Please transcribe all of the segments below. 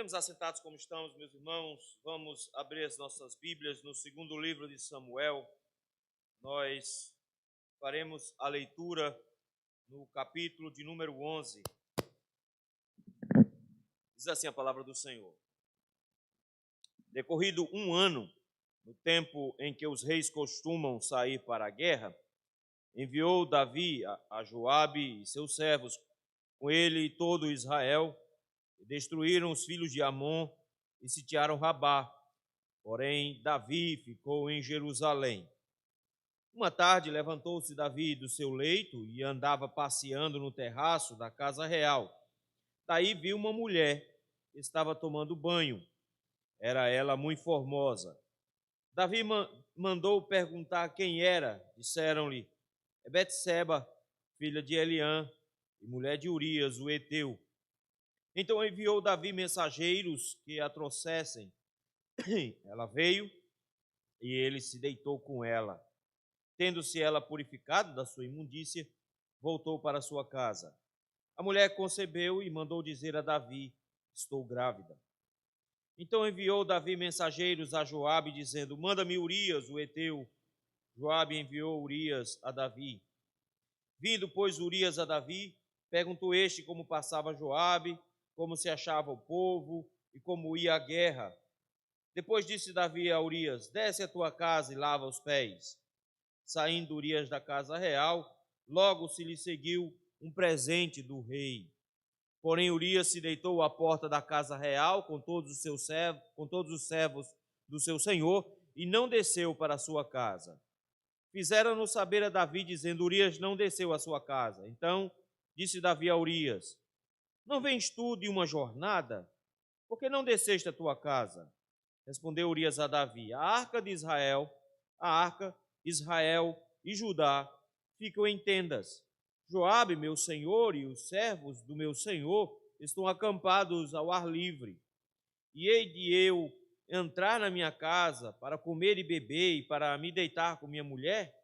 Mesmo assentados como estamos, meus irmãos, vamos abrir as nossas Bíblias no segundo livro de Samuel. Nós faremos a leitura no capítulo de número 11. Diz assim a palavra do Senhor. Decorrido um ano, no tempo em que os reis costumam sair para a guerra, enviou Davi a Joabe e seus servos, com ele e todo Israel, e destruíram os filhos de Amon e sitiaram Rabá. Porém, Davi ficou em Jerusalém. Uma tarde levantou-se Davi do seu leito e andava passeando no terraço da casa real. Daí viu uma mulher que estava tomando banho. Era ela muito formosa. Davi mandou perguntar quem era. Disseram-lhe: é Betseba, filha de Eliã, e mulher de Urias, o heteu. Então enviou Davi mensageiros que a trouxessem. Ela veio e ele se deitou com ela. Tendo-se ela purificado da sua imundícia, voltou para sua casa. A mulher concebeu e mandou dizer a Davi: estou grávida. Então enviou Davi mensageiros a Joabe, dizendo: manda-me Urias, o heteu. Joabe enviou Urias a Davi. Vindo, pois, Urias a Davi, perguntou este como passava Joabe, como se achava o povo e como ia a guerra. Depois disse Davi a Urias: desce à tua casa e lava os pés. Saindo Urias da casa real, logo se lhe seguiu um presente do rei. Porém Urias se deitou à porta da casa real com todos os servos do seu senhor, e não desceu para a sua casa. Fizeram-no saber a Davi, dizendo: Urias não desceu à sua casa. Então disse Davi a Urias: não vens tu de uma jornada? Por que não desceste à tua casa? Respondeu Urias a Davi: a arca de Israel, Israel e Judá ficam em tendas. Joabe, meu senhor, e os servos do meu senhor estão acampados ao ar livre. E hei de eu entrar na minha casa para comer e beber e para me deitar com minha mulher?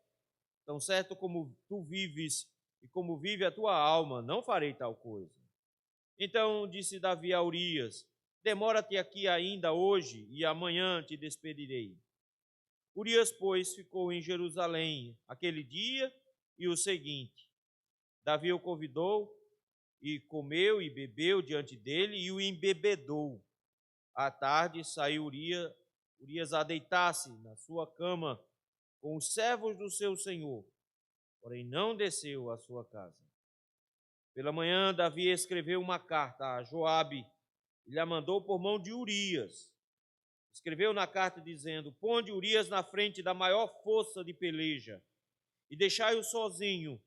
Tão certo como tu vives e como vive a tua alma, não farei tal coisa. Então disse Davi a Urias: demora-te aqui ainda hoje, e amanhã te despedirei. Urias, pois, ficou em Jerusalém aquele dia e o seguinte. Davi o convidou, e comeu e bebeu diante dele, e o embebedou. À tarde saiu Urias a deitar-se na sua cama com os servos do seu senhor, porém não desceu à sua casa. Pela manhã, Davi escreveu uma carta a Joabe e lhe a mandou por mão de Urias. Escreveu na carta dizendo: ponde Urias na frente da maior força de peleja e deixai-o sozinho,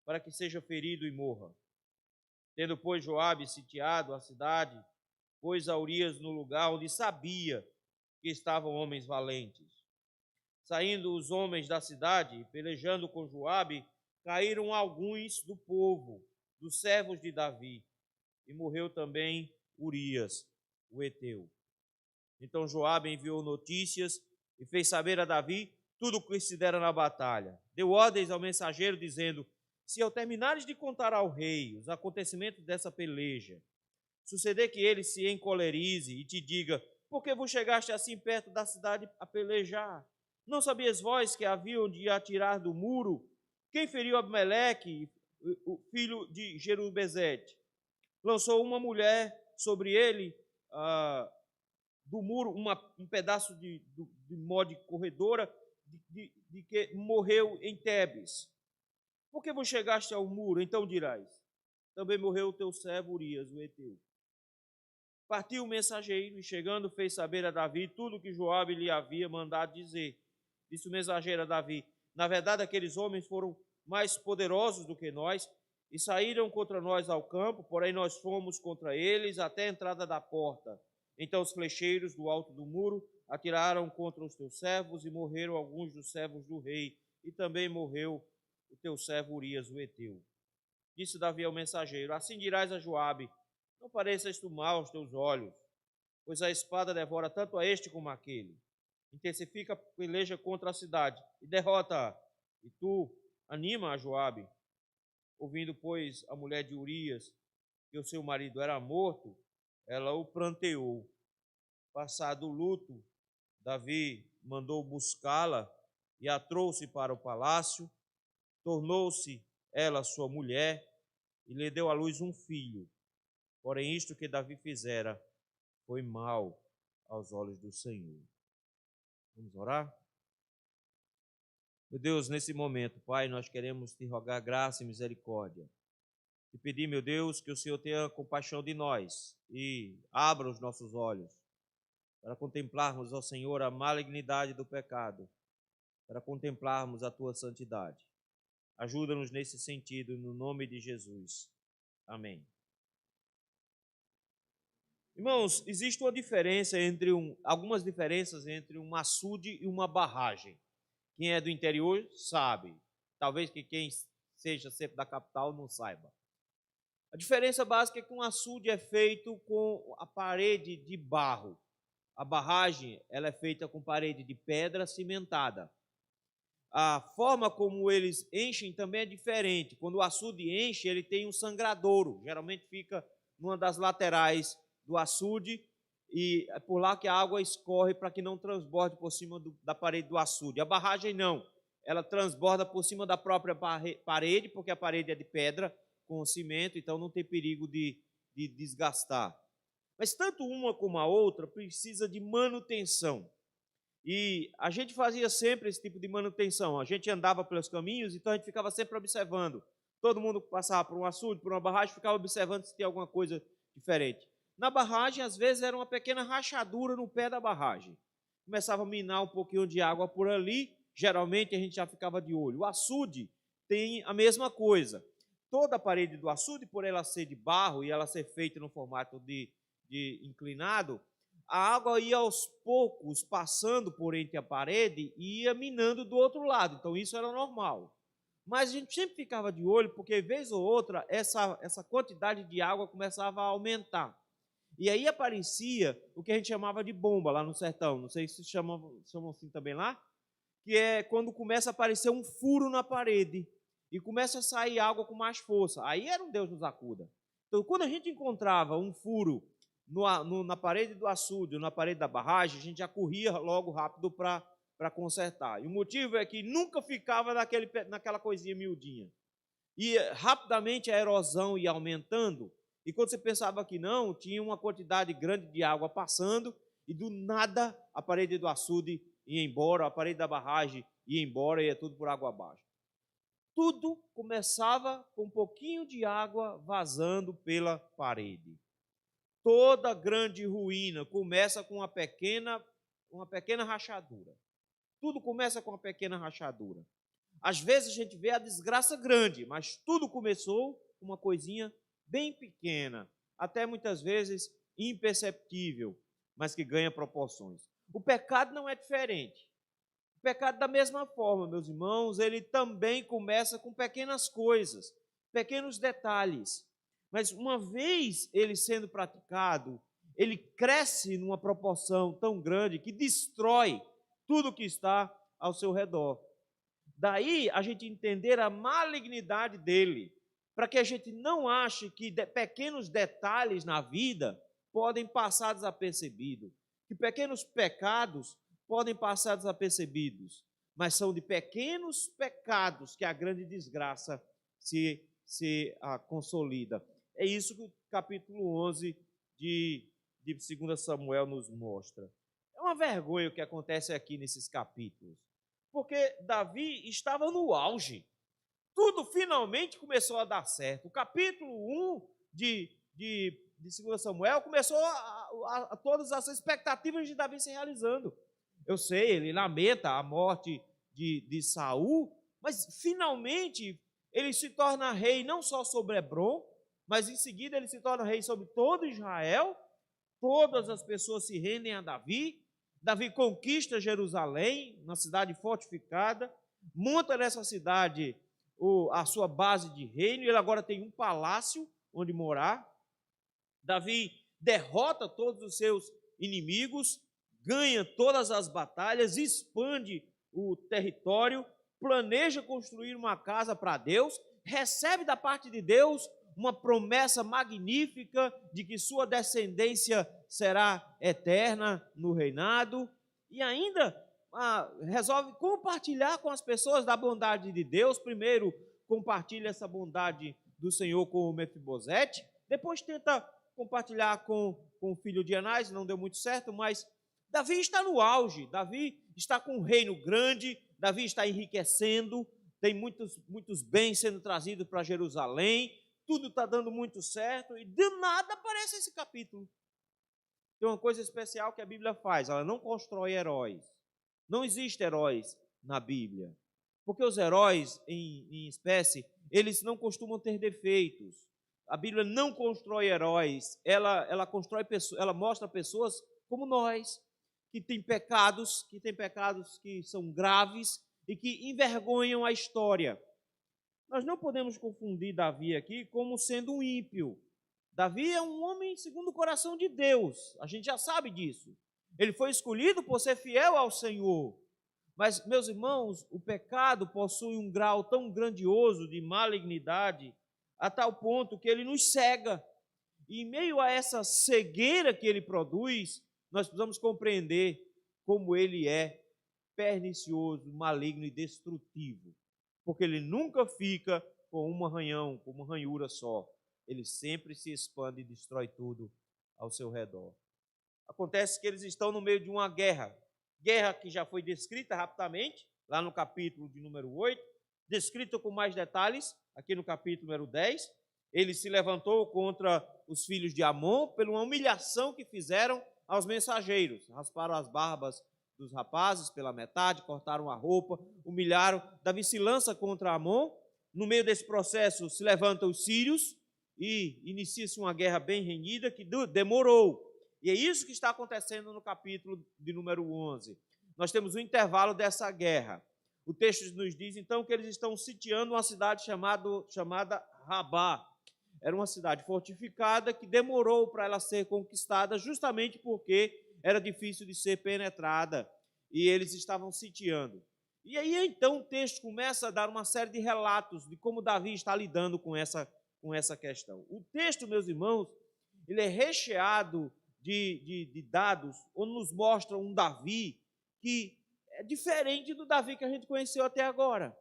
para que seja ferido e morra. Tendo, pois, Joabe sitiado a cidade, pôs a Urias no lugar onde sabia que estavam homens valentes. Saindo os homens da cidade, pelejando com Joabe, caíram alguns do povo, dos servos de Davi, e morreu também Urias, o heteu. Então Joabe enviou notícias e fez saber a Davi tudo o que se dera na batalha. Deu ordens ao mensageiro, dizendo: se ao terminares de contar ao rei os acontecimentos dessa peleja, suceder que ele se encolerize e te diga: por que vos chegaste assim perto da cidade a pelejar? Não sabias vós que haviam de atirar do muro? Quem feriu Abimeleque, o filho de Jerubezete? Lançou uma mulher sobre ele do muro, um pedaço de mó de corredora, de que morreu em Tebes. Por que vos chegaste ao muro? Então dirás: também morreu o teu servo Urias, o heteu. Partiu o mensageiro e, chegando, fez saber a Davi tudo o que Joabe lhe havia mandado dizer. Disse o mensageiro a Davi: na verdade, aqueles homens foram mais poderosos do que nós e saíram contra nós ao campo, porém nós fomos contra eles até a entrada da porta. Então os flecheiros do alto do muro atiraram contra os teus servos e morreram alguns dos servos do rei, e também morreu o teu servo Urias, o heteu. Disse Davi ao mensageiro: assim dirás a Joabe: não pareças tu mal aos teus olhos, pois a espada devora tanto a este como aquele. Intensifica a peleja contra a cidade e derrota-a, e tu anima a Joabe. Ouvindo, pois, a mulher de Urias que o seu marido era morto, ela o pranteou. Passado o luto, Davi mandou buscá-la e a trouxe para o palácio, tornou-se ela sua mulher e lhe deu à luz um filho. Porém, isto que Davi fizera foi mal aos olhos do Senhor. Vamos orar? Meu Deus, nesse momento, Pai, nós queremos te rogar graça e misericórdia. Te pedir, meu Deus, que o Senhor tenha compaixão de nós e abra os nossos olhos para contemplarmos, ó Senhor, a malignidade do pecado, para contemplarmos a tua santidade. Ajuda-nos nesse sentido, no nome de Jesus. Amém. Irmãos, existe uma diferença algumas diferenças entre um açude e uma barragem. Quem é do interior sabe. Talvez que quem seja sempre da capital não saiba. A diferença básica é que um açude é feito com a parede de barro. A barragem ela é feita com parede de pedra cimentada. A forma como eles enchem também é diferente. Quando o açude enche, ele tem um sangradouro. Geralmente fica numa das laterais do açude e é por lá que a água escorre para que não transborde por cima da parede do açude. A barragem não. Ela transborda por cima da própria parede, porque a parede é de pedra com cimento, então não tem perigo de desgastar. Mas tanto uma como a outra precisa de manutenção. E a gente fazia sempre esse tipo de manutenção. A gente andava pelos caminhos, então a gente ficava sempre observando. Todo mundo que passava por um açude, por uma barragem, ficava observando se tinha alguma coisa diferente. Na barragem, às vezes, era uma pequena rachadura no pé da barragem. Começava a minar um pouquinho de água por ali, geralmente a gente já ficava de olho. O açude tem a mesma coisa. Toda a parede do açude, por ela ser de barro e ela ser feita no formato de inclinado, a água ia aos poucos passando por entre a parede e ia minando do outro lado. Então isso era normal. Mas a gente sempre ficava de olho, porque vez ou outra essa quantidade de água começava a aumentar. E aí aparecia o que a gente chamava de bomba lá no sertão. Não sei se chamam assim também lá. Que é quando começa a aparecer um furo na parede e começa a sair água com mais força. Aí era um Deus nos acuda. Então, quando a gente encontrava um furo na parede do açude ou na parede da barragem, a gente já corria logo rápido para consertar. E o motivo é que nunca ficava naquela coisinha miudinha. E rapidamente a erosão ia aumentando, e quando você pensava que não, tinha uma quantidade grande de água passando, e do nada a parede do açude ia embora, a parede da barragem ia embora, ia tudo por água abaixo. Tudo começava com um pouquinho de água vazando pela parede. Toda grande ruína começa com uma pequena rachadura. Tudo começa com uma pequena rachadura. Às vezes a gente vê a desgraça grande, mas tudo começou com uma coisinha bem pequena, até muitas vezes imperceptível, mas que ganha proporções. O pecado não é diferente. O pecado, da mesma forma, meus irmãos, ele também começa com pequenas coisas, pequenos detalhes. Mas uma vez ele sendo praticado, ele cresce numa proporção tão grande que destrói tudo que está ao seu redor. Daí a gente entender a malignidade dele, para que a gente não ache que pequenos detalhes na vida podem passar desapercebidos, que pequenos pecados podem passar desapercebidos, mas são de pequenos pecados que a grande desgraça se consolida. É isso que o capítulo 11 de 2 Samuel nos mostra. É uma vergonha o que acontece aqui nesses capítulos, porque Davi estava no auge. Tudo finalmente começou a dar certo. O capítulo 1 de 2 Samuel começou a todas as expectativas de Davi se realizando. Eu sei, ele lamenta a morte de Saul, mas finalmente ele se torna rei não só sobre Hebrom, mas em seguida ele se torna rei sobre todo Israel. Todas as pessoas se rendem a Davi. Davi conquista Jerusalém, uma cidade fortificada, monta nessa cidade a sua base de reino, ele agora tem um palácio onde morar. Davi derrota todos os seus inimigos, ganha todas as batalhas, expande o território, planeja construir uma casa para Deus, recebe da parte de Deus uma promessa magnífica de que sua descendência será eterna no reinado, e ainda resolve compartilhar com as pessoas da bondade de Deus. Primeiro, compartilha essa bondade do Senhor com o Mefibosete, depois tenta compartilhar com o filho de Anás, não deu muito certo, mas Davi está no auge, Davi está com um reino grande, Davi está enriquecendo, tem muitos bens sendo trazidos para Jerusalém, tudo está dando muito certo, e de nada aparece esse capítulo. Tem uma coisa especial que a Bíblia faz, ela não constrói heróis. Não existe heróis na Bíblia, porque os heróis, em espécie, eles não costumam ter defeitos. A Bíblia não constrói heróis, ela constrói pessoas, ela mostra pessoas como nós, que têm pecados que são graves e que envergonham a história. Nós não podemos confundir Davi aqui como sendo um ímpio. Davi é um homem segundo o coração de Deus, a gente já sabe disso. Ele foi escolhido por ser fiel ao Senhor. Mas, meus irmãos, o pecado possui um grau tão grandioso de malignidade, a tal ponto que ele nos cega. E em meio a essa cegueira que ele produz, nós precisamos compreender como ele é pernicioso, maligno e destrutivo. Porque ele nunca fica com um arranhão, com uma ranhura só. Ele sempre se expande e destrói tudo ao seu redor. Acontece que eles estão no meio de uma guerra que já foi descrita rapidamente, lá no capítulo de número 8, descrita com mais detalhes, aqui no capítulo número 10. Ele se levantou contra os filhos de Amon por uma humilhação que fizeram aos mensageiros. Rasparam as barbas dos rapazes pela metade, cortaram a roupa, humilharam. Davi se lança contra Amon. No meio desse processo se levantam os sírios e inicia-se uma guerra bem renhida que demorou. E é isso que está acontecendo no capítulo de número 11. Nós temos um intervalo dessa guerra. O texto nos diz, então, que eles estão sitiando uma cidade chamada Rabá. Era uma cidade fortificada que demorou para ela ser conquistada justamente porque era difícil de ser penetrada e eles estavam sitiando. E aí, então, o texto começa a dar uma série de relatos de como Davi está lidando com essa questão. O texto, meus irmãos, ele é recheado de dados, onde nos mostra um Davi que é diferente do Davi que a gente conheceu até agora.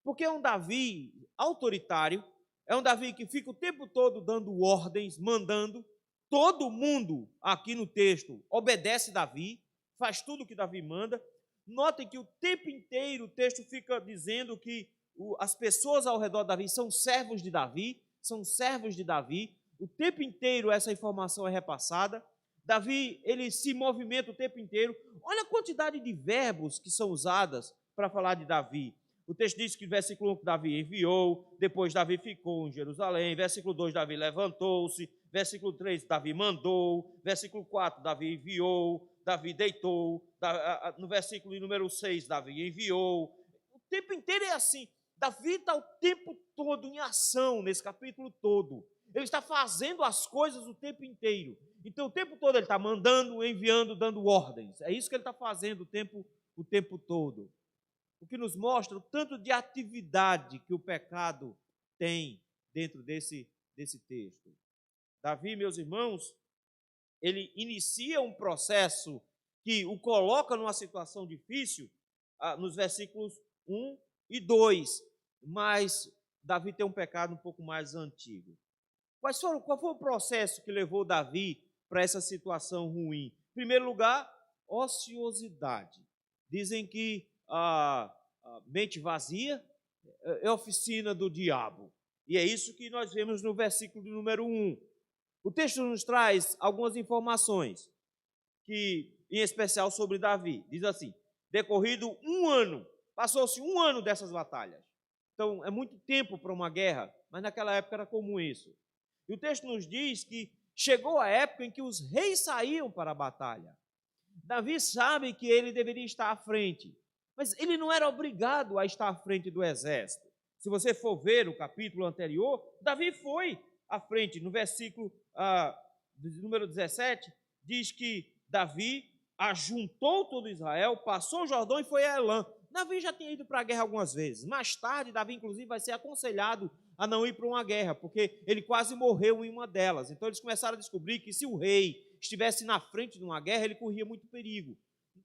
Porque é um Davi autoritário, é um Davi que fica o tempo todo dando ordens, mandando. Todo mundo aqui no texto obedece Davi, faz tudo o que Davi manda. Notem que o tempo inteiro o texto fica dizendo que as pessoas ao redor de Davi são servos de Davi, O tempo inteiro essa informação é repassada. Davi, ele se movimenta o tempo inteiro. Olha a quantidade de verbos que são usadas para falar de Davi. O texto diz que, versículo 1, Davi enviou, depois Davi ficou em Jerusalém, versículo 2, Davi levantou-se, versículo 3, Davi mandou, versículo 4, Davi enviou, Davi deitou, no versículo número 6, Davi enviou. O tempo inteiro é assim. Davi está o tempo todo em ação, nesse capítulo todo. Ele está fazendo as coisas o tempo inteiro. Então, o tempo todo ele está mandando, enviando, dando ordens. É isso que ele está fazendo o tempo todo. O que nos mostra o tanto de atividade que o pecado tem dentro desse texto. Davi, meus irmãos, ele inicia um processo que o coloca numa situação difícil nos versículos 1 e 2. Mas Davi tem um pecado um pouco mais antigo. Qual foi o processo que levou Davi para essa situação ruim? Em primeiro lugar, ociosidade. Dizem que a mente vazia é oficina do diabo. E é isso que nós vemos no versículo de número 1. O texto nos traz algumas informações, em especial sobre Davi. Diz assim, decorrido um ano, passou-se um ano dessas batalhas. Então, é muito tempo para uma guerra, mas naquela época era comum isso. E o texto nos diz que chegou a época em que os reis saíam para a batalha. Davi sabe que ele deveria estar à frente, mas ele não era obrigado a estar à frente do exército. Se você for ver o capítulo anterior, Davi foi à frente. No versículo número 17, diz que Davi ajuntou todo Israel, passou o Jordão e foi a Elã. Davi já tinha ido para a guerra algumas vezes. Mais tarde, Davi, inclusive, vai ser aconselhado a não ir para uma guerra, porque ele quase morreu em uma delas. Então eles começaram a descobrir que se o rei estivesse na frente de uma guerra, ele corria muito perigo.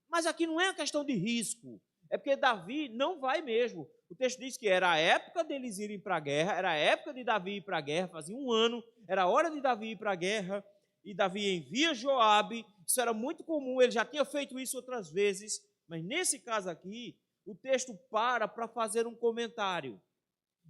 Mas aqui não é uma questão de risco, é porque Davi não vai mesmo. O texto diz que era a época deles irem para a guerra, era a época de Davi ir para a guerra, fazia um ano, era a hora de Davi ir para a guerra, e Davi envia Joabe. Isso era muito comum, ele já tinha feito isso outras vezes, mas nesse caso aqui, o texto para fazer um comentário.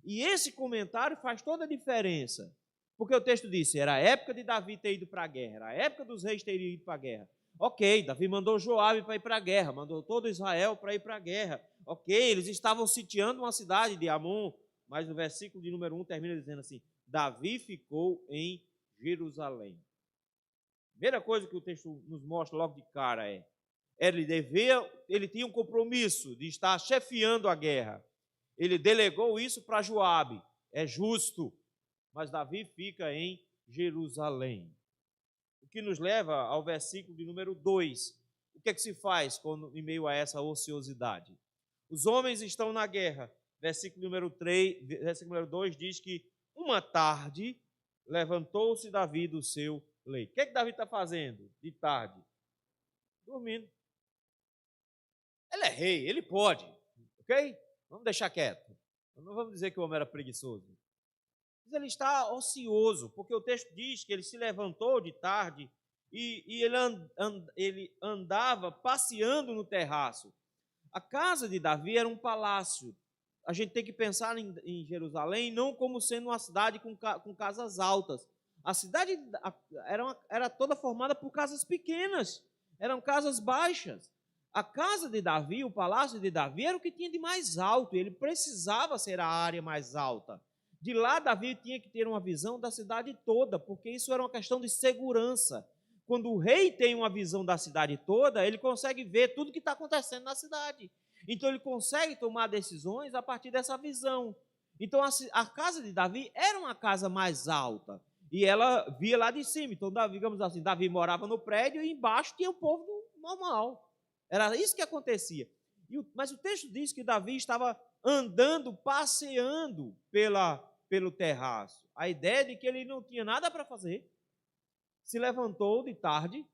E esse comentário faz toda a diferença. Porque o texto disse, era a época de Davi ter ido para a guerra, era a época dos reis terem ido para a guerra. Ok, Davi mandou Joabe para ir para a guerra, mandou todo Israel para ir para a guerra. Ok, eles estavam sitiando uma cidade de Amon, mas no versículo de número 1 termina dizendo assim, Davi ficou em Jerusalém. Primeira coisa que o texto nos mostra logo de cara ele tinha um compromisso de estar chefiando a guerra. Ele delegou isso para Joabe, é justo, mas Davi fica em Jerusalém. O que nos leva ao versículo de número 2. O que é que se faz quando, em meio a essa ociosidade? Os homens estão na guerra. Versículo número 3, versículo número 2 diz que uma tarde levantou-se Davi do seu leito. O que é que Davi está fazendo de tarde? Dormindo. Ele é rei, ele pode, ok? Vamos deixar quieto. Não vamos dizer que o homem era preguiçoso. Mas ele está ocioso, porque o texto diz que ele se levantou de tarde e ele andava passeando no terraço. A casa de Davi era um palácio. A gente tem que pensar em Jerusalém não como sendo uma cidade com casas altas. A cidade era toda formada por casas pequenas, eram casas baixas. A casa de Davi, o palácio de Davi, era o que tinha de mais alto, e ele precisava ser a área mais alta. De lá, Davi tinha que ter uma visão da cidade toda, porque isso era uma questão de segurança. Quando o rei tem uma visão da cidade toda, ele consegue ver tudo que está acontecendo na cidade. Então, ele consegue tomar decisões a partir dessa visão. Então, a casa de Davi era uma casa mais alta, e ela via lá de cima. Então, digamos assim, Davi morava no prédio e embaixo tinha o povo normal. Era isso que acontecia. Mas o texto diz que Davi estava andando, passeando pelo terraço. A ideia de que ele não tinha nada para fazer. Se levantou de tarde,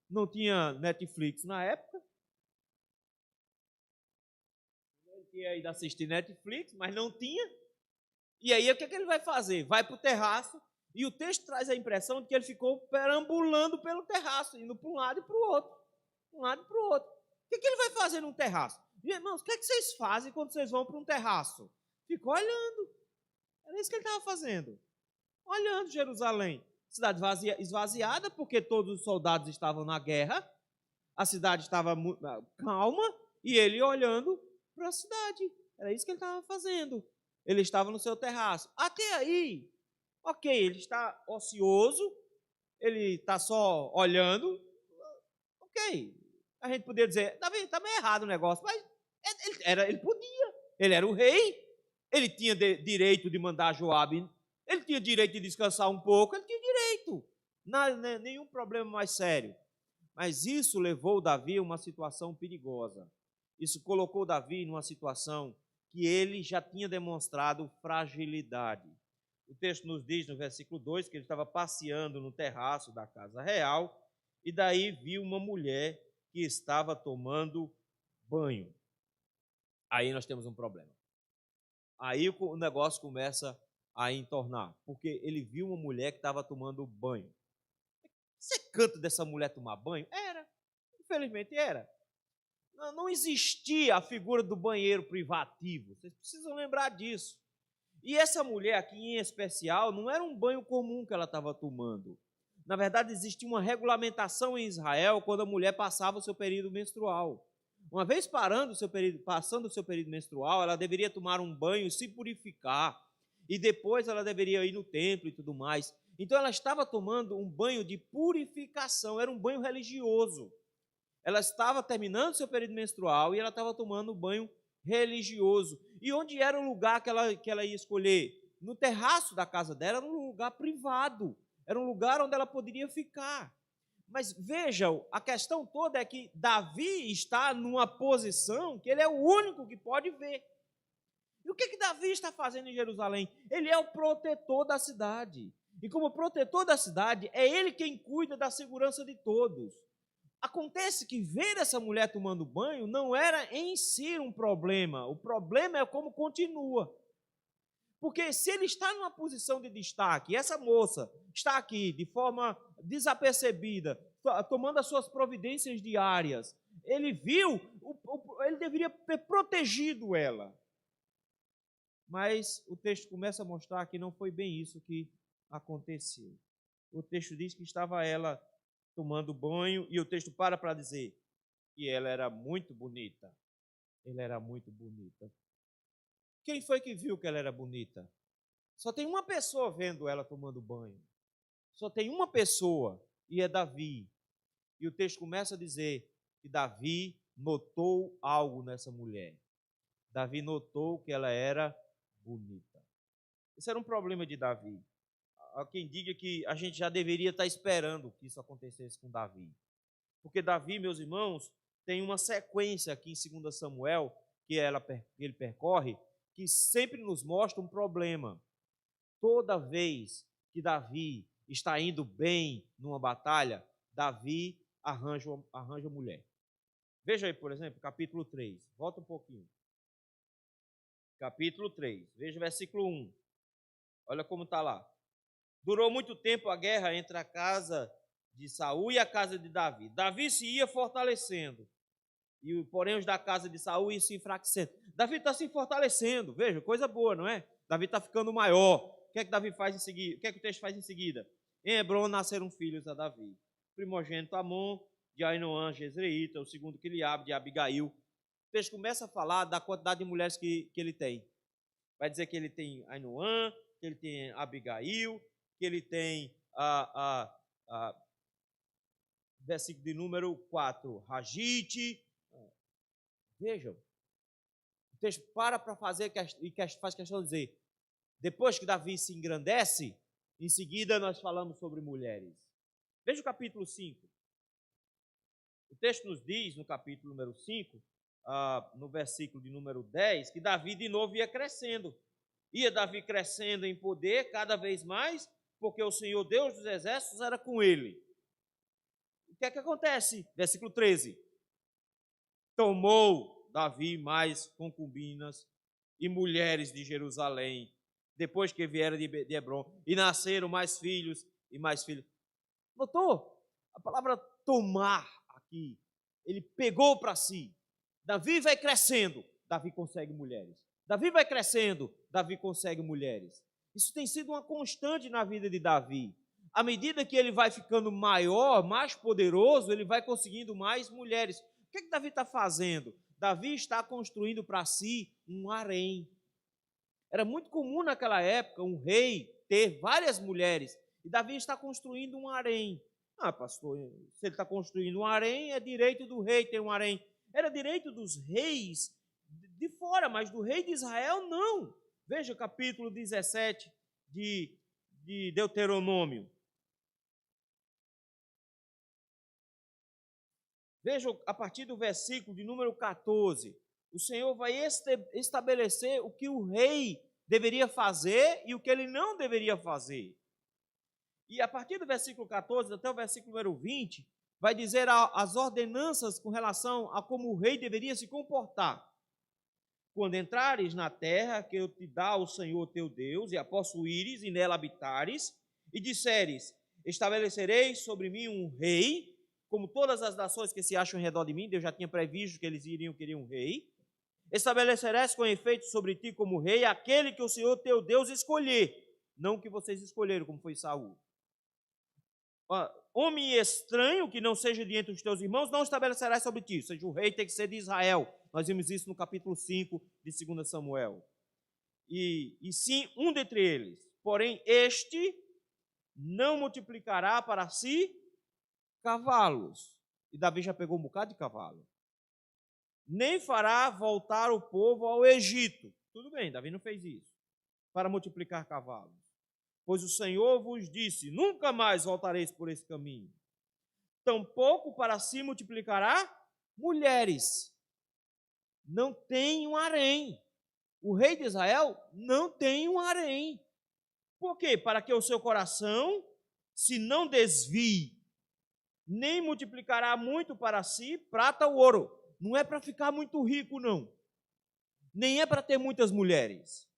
não tinha Netflix na época. Ele tinha ido assistir Netflix, mas não tinha. E aí o que ele vai fazer? Vai para o terraço, e o texto traz a impressão de que ele ficou perambulando pelo terraço, indo para um lado e para o outro. Um lado e para o outro. O que ele vai fazer num terraço? Irmãos, o que vocês fazem quando vocês vão para um terraço? Ficam olhando. Era isso que ele estava fazendo. Olhando Jerusalém. Cidade esvaziada, porque todos os soldados estavam na guerra. A cidade estava calma e ele olhando para a cidade. Era isso que ele estava fazendo. Ele estava no seu terraço. Até aí, ok, ele está ocioso, ele está só olhando. Ok, a gente poderia dizer, Davi, está meio errado o negócio, mas ele podia. Ele era o rei, ele tinha direito de mandar Joabe, ele tinha direito de descansar um pouco, ele tinha direito. Nenhum problema mais sério. Mas isso levou Davi a uma situação perigosa. Isso colocou Davi numa situação que ele já tinha demonstrado fragilidade. O texto nos diz no versículo 2 que ele estava passeando no terraço da casa real e daí viu uma mulher que estava tomando banho. Aí nós temos um problema. Aí o negócio começa a entornar, porque ele viu uma mulher que estava tomando banho. Você canta dessa mulher tomar banho? Era, infelizmente era. Não existia a figura do banheiro privativo, vocês precisam lembrar disso. E essa mulher aqui em especial, não era um banho comum que ela estava tomando. Na verdade, existia uma regulamentação em Israel quando a mulher passava o seu período menstrual. Uma vez passando o seu período menstrual, ela deveria tomar um banho, se purificar, e depois ela deveria ir no templo e tudo mais. Então ela estava tomando um banho de purificação, era um banho religioso. Ela estava terminando seu período menstrual e ela estava tomando um banho religioso. E onde era o lugar que ela ia escolher? No terraço da casa dela, era um lugar privado, era um lugar onde ela poderia ficar. Mas vejam, a questão toda é que Davi está numa posição que ele é o único que pode ver. E o que Davi está fazendo em Jerusalém? Ele é o protetor da cidade. E como protetor da cidade, é ele quem cuida da segurança de todos. Acontece que ver essa mulher tomando banho não era em si um problema. O problema é como continua. Porque se ele está numa posição de destaque, e essa moça está aqui de forma desapercebida, tomando as suas providências diárias, ele viu, ele deveria ter protegido ela. Mas o texto começa a mostrar que não foi bem isso que aconteceu. O texto diz que estava ela tomando banho, e o texto para dizer que ela era muito bonita. Ela era muito bonita. Quem foi que viu que ela era bonita? Só tem uma pessoa vendo ela tomando banho. Só tem uma pessoa, e é Davi. E o texto começa a dizer que Davi notou algo nessa mulher. Davi notou que ela era bonita. Esse era um problema de Davi. Há quem diga que a gente já deveria estar esperando que isso acontecesse com Davi. Porque Davi, meus irmãos, tem uma sequência aqui em 2 Samuel, que ele percorre, que sempre nos mostra um problema. Toda vez que Davi está indo bem numa batalha, Davi arranja mulher. Veja aí, por exemplo, capítulo 3. Volta um pouquinho. Capítulo 3. Veja o versículo 1. Olha como está lá. Durou muito tempo a guerra entre a casa de Saul e a casa de Davi. Davi se ia fortalecendo, porém os da casa de Saul iam se enfraquecendo. Davi está se fortalecendo, veja, coisa boa, não é? Davi está ficando maior. O que é que Davi faz em seguida? O que é que o texto faz em seguida? Em Hebron nasceram filhos a Davi. O primogênito Amon, de Ainoã, Jezreíta, o segundo Quiliabe, de Abigail. O texto começa a falar da quantidade de mulheres que ele tem. Vai dizer que ele tem Ainoã, que ele tem Abigail, que ele tem versículo de número 4, Ragite. Vejam, o texto para fazer e faz questão de dizer, depois que Davi se engrandece, em seguida nós falamos sobre mulheres. Veja o capítulo 5. O texto nos diz, no capítulo número 5, no versículo de número 10, que Davi de novo ia crescendo. Ia Davi crescendo em poder cada vez mais, porque o Senhor Deus dos exércitos era com ele. O que é que acontece? Versículo 13. Tomou Davi mais concubinas e mulheres de Jerusalém, depois que vieram de Hebron, e nasceram mais filhos e mais filhos. Notou? A palavra tomar aqui, ele pegou para si. Davi vai crescendo, Davi consegue mulheres. Davi vai crescendo, Davi consegue mulheres. Isso tem sido uma constante na vida de Davi. À medida que ele vai ficando maior, mais poderoso, ele vai conseguindo mais mulheres. O que Davi está fazendo? Davi está construindo para si um harém. Era muito comum naquela época um rei ter várias mulheres. E Davi está construindo um harém. Pastor, se ele está construindo um harém, é direito do rei ter um harém. Era direito dos reis de fora, mas do rei de Israel não. Veja o capítulo 17 de Deuteronômio. Veja a partir do versículo de número 14. O Senhor vai estabelecer o que o rei deveria fazer e o que ele não deveria fazer. E a partir do versículo 14 até o versículo número 20, vai dizer as ordenanças com relação a como o rei deveria se comportar. Quando entrares na terra que eu te dá o Senhor teu Deus, e a possuíres e nela habitares, e disseres, estabelecerei sobre mim um rei, como todas as nações que se acham em redor de mim, Deus já tinha previsto que eles queriam um rei, estabelecerás com efeito sobre ti como rei aquele que o Senhor teu Deus escolher, não que vocês escolheram, como foi Saul. Homem estranho que não seja de entre os teus irmãos, não estabelecerás sobre ti, ou seja, o rei tem que ser de Israel. Nós vimos isso no capítulo 5 de 2 Samuel. E sim, um dentre eles. Porém, este não multiplicará para si cavalos. E Davi já pegou um bocado de cavalo. Nem fará voltar o povo ao Egito. Tudo bem, Davi não fez isso. Para multiplicar cavalos. Pois o Senhor vos disse, nunca mais voltareis por esse caminho. Tampouco para si multiplicará mulheres. Não tem um harém. O rei de Israel não tem um harém. Por quê? Para que o seu coração se não desvie, nem multiplicará muito para si prata ou ouro. Não é para ficar muito rico, não. Nem é para ter muitas mulheres.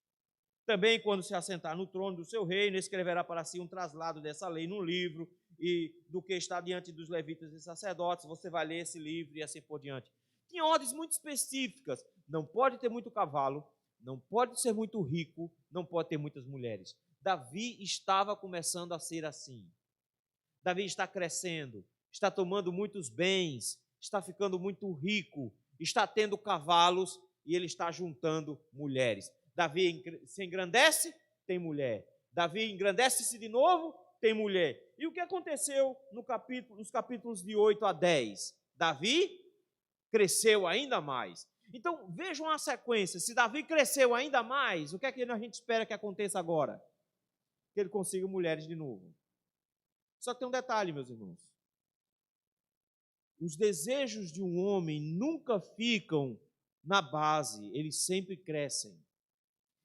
Também, quando se assentar no trono do seu reino, escreverá para si um traslado dessa lei num livro, e do que está diante dos levitas e sacerdotes, você vai ler esse livro e assim por diante. Tinha ordens muito específicas. Não pode ter muito cavalo, não pode ser muito rico, não pode ter muitas mulheres. Davi estava começando a ser assim. Davi está crescendo, está tomando muitos bens, está ficando muito rico, está tendo cavalos e ele está juntando mulheres. Davi se engrandece, tem mulher. Davi engrandece-se de novo, tem mulher. E o que aconteceu nos capítulos de 8 a 10? Davi cresceu ainda mais. Então, vejam a sequência. Se Davi cresceu ainda mais, o que é que a gente espera que aconteça agora? Que ele consiga mulheres de novo. Só que tem um detalhe, meus irmãos. Os desejos de um homem nunca ficam na base, eles sempre crescem.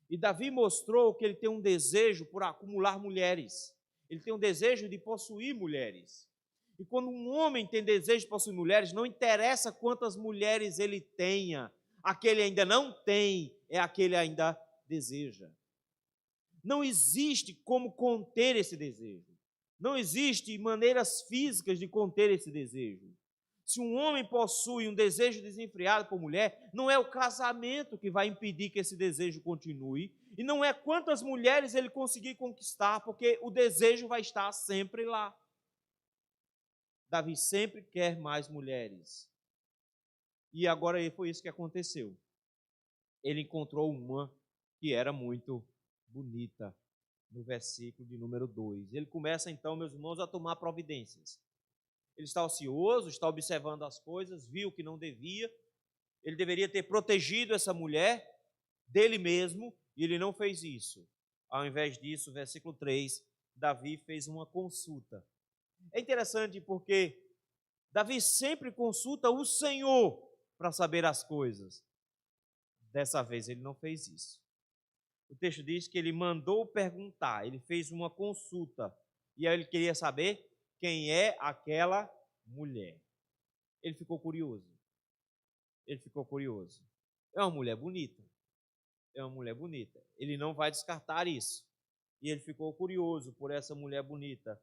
E Davi mostrou que ele tem um desejo por acumular mulheres. Ele tem um desejo de possuir mulheres. E quando um homem tem desejo de possuir mulheres, não interessa quantas mulheres ele tenha, aquele ainda não tem, é aquele ainda deseja. Não existe como conter esse desejo. Não existe maneiras físicas de conter esse desejo. Se um homem possui um desejo desenfreado por mulher, não é o casamento que vai impedir que esse desejo continue, e não é quantas mulheres ele conseguir conquistar, porque o desejo vai estar sempre lá. Davi sempre quer mais mulheres. E agora foi isso que aconteceu. Ele encontrou uma que era muito bonita, no versículo de número 2. Ele começa então, meus irmãos, a tomar providências. Ele está ocioso, está observando as coisas, viu que não devia. Ele deveria ter protegido essa mulher dele mesmo, e ele não fez isso. Ao invés disso, versículo 3, Davi fez uma consulta. É interessante porque Davi sempre consulta o Senhor para saber as coisas. Dessa vez ele não fez isso. O texto diz que ele mandou perguntar, ele fez uma consulta, e aí ele queria saber quem é aquela mulher. Ele ficou curioso. Ele ficou curioso. É uma mulher bonita. É uma mulher bonita. Ele não vai descartar isso. E ele ficou curioso por essa mulher bonita.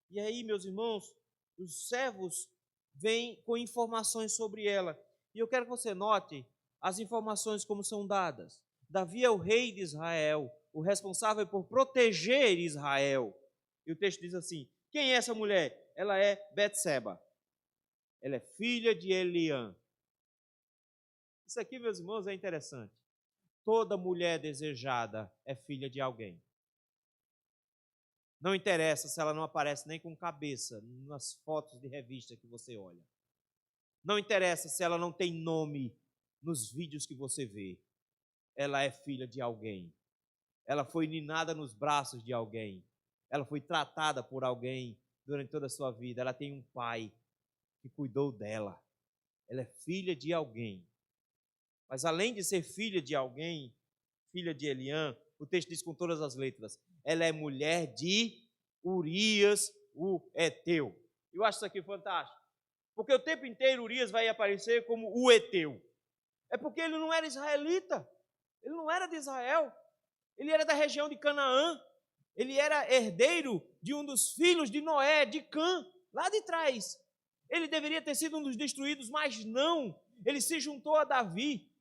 E aí, meus irmãos, os servos vêm com informações sobre ela. E eu quero que você note as informações como são dadas. Davi é o rei de Israel, o responsável por proteger Israel. E o texto diz assim: quem é essa mulher? Ela é Betseba. Ela é filha de Eliã. Isso aqui, meus irmãos, é interessante. Toda mulher desejada é filha de alguém. Não interessa se ela não aparece nem com cabeça nas fotos de revista que você olha. Não interessa se ela não tem nome nos vídeos que você vê. Ela é filha de alguém. Ela foi ninada nos braços de alguém. Ela foi tratada por alguém durante toda a sua vida. Ela tem um pai que cuidou dela. Ela é filha de alguém. Mas além de ser filha de alguém, filha de Eliã, o texto diz com todas as letras, ela é mulher de Urias, o Eteu. Eu acho isso aqui fantástico. Porque o tempo inteiro Urias vai aparecer como o Eteu. É porque ele não era israelita. Ele não era de Israel. Ele era da região de Canaã. Ele era herdeiro de um dos filhos de Noé, de Cã, lá de trás. Ele deveria ter sido um dos destruídos, mas não. Ele se juntou a Davi.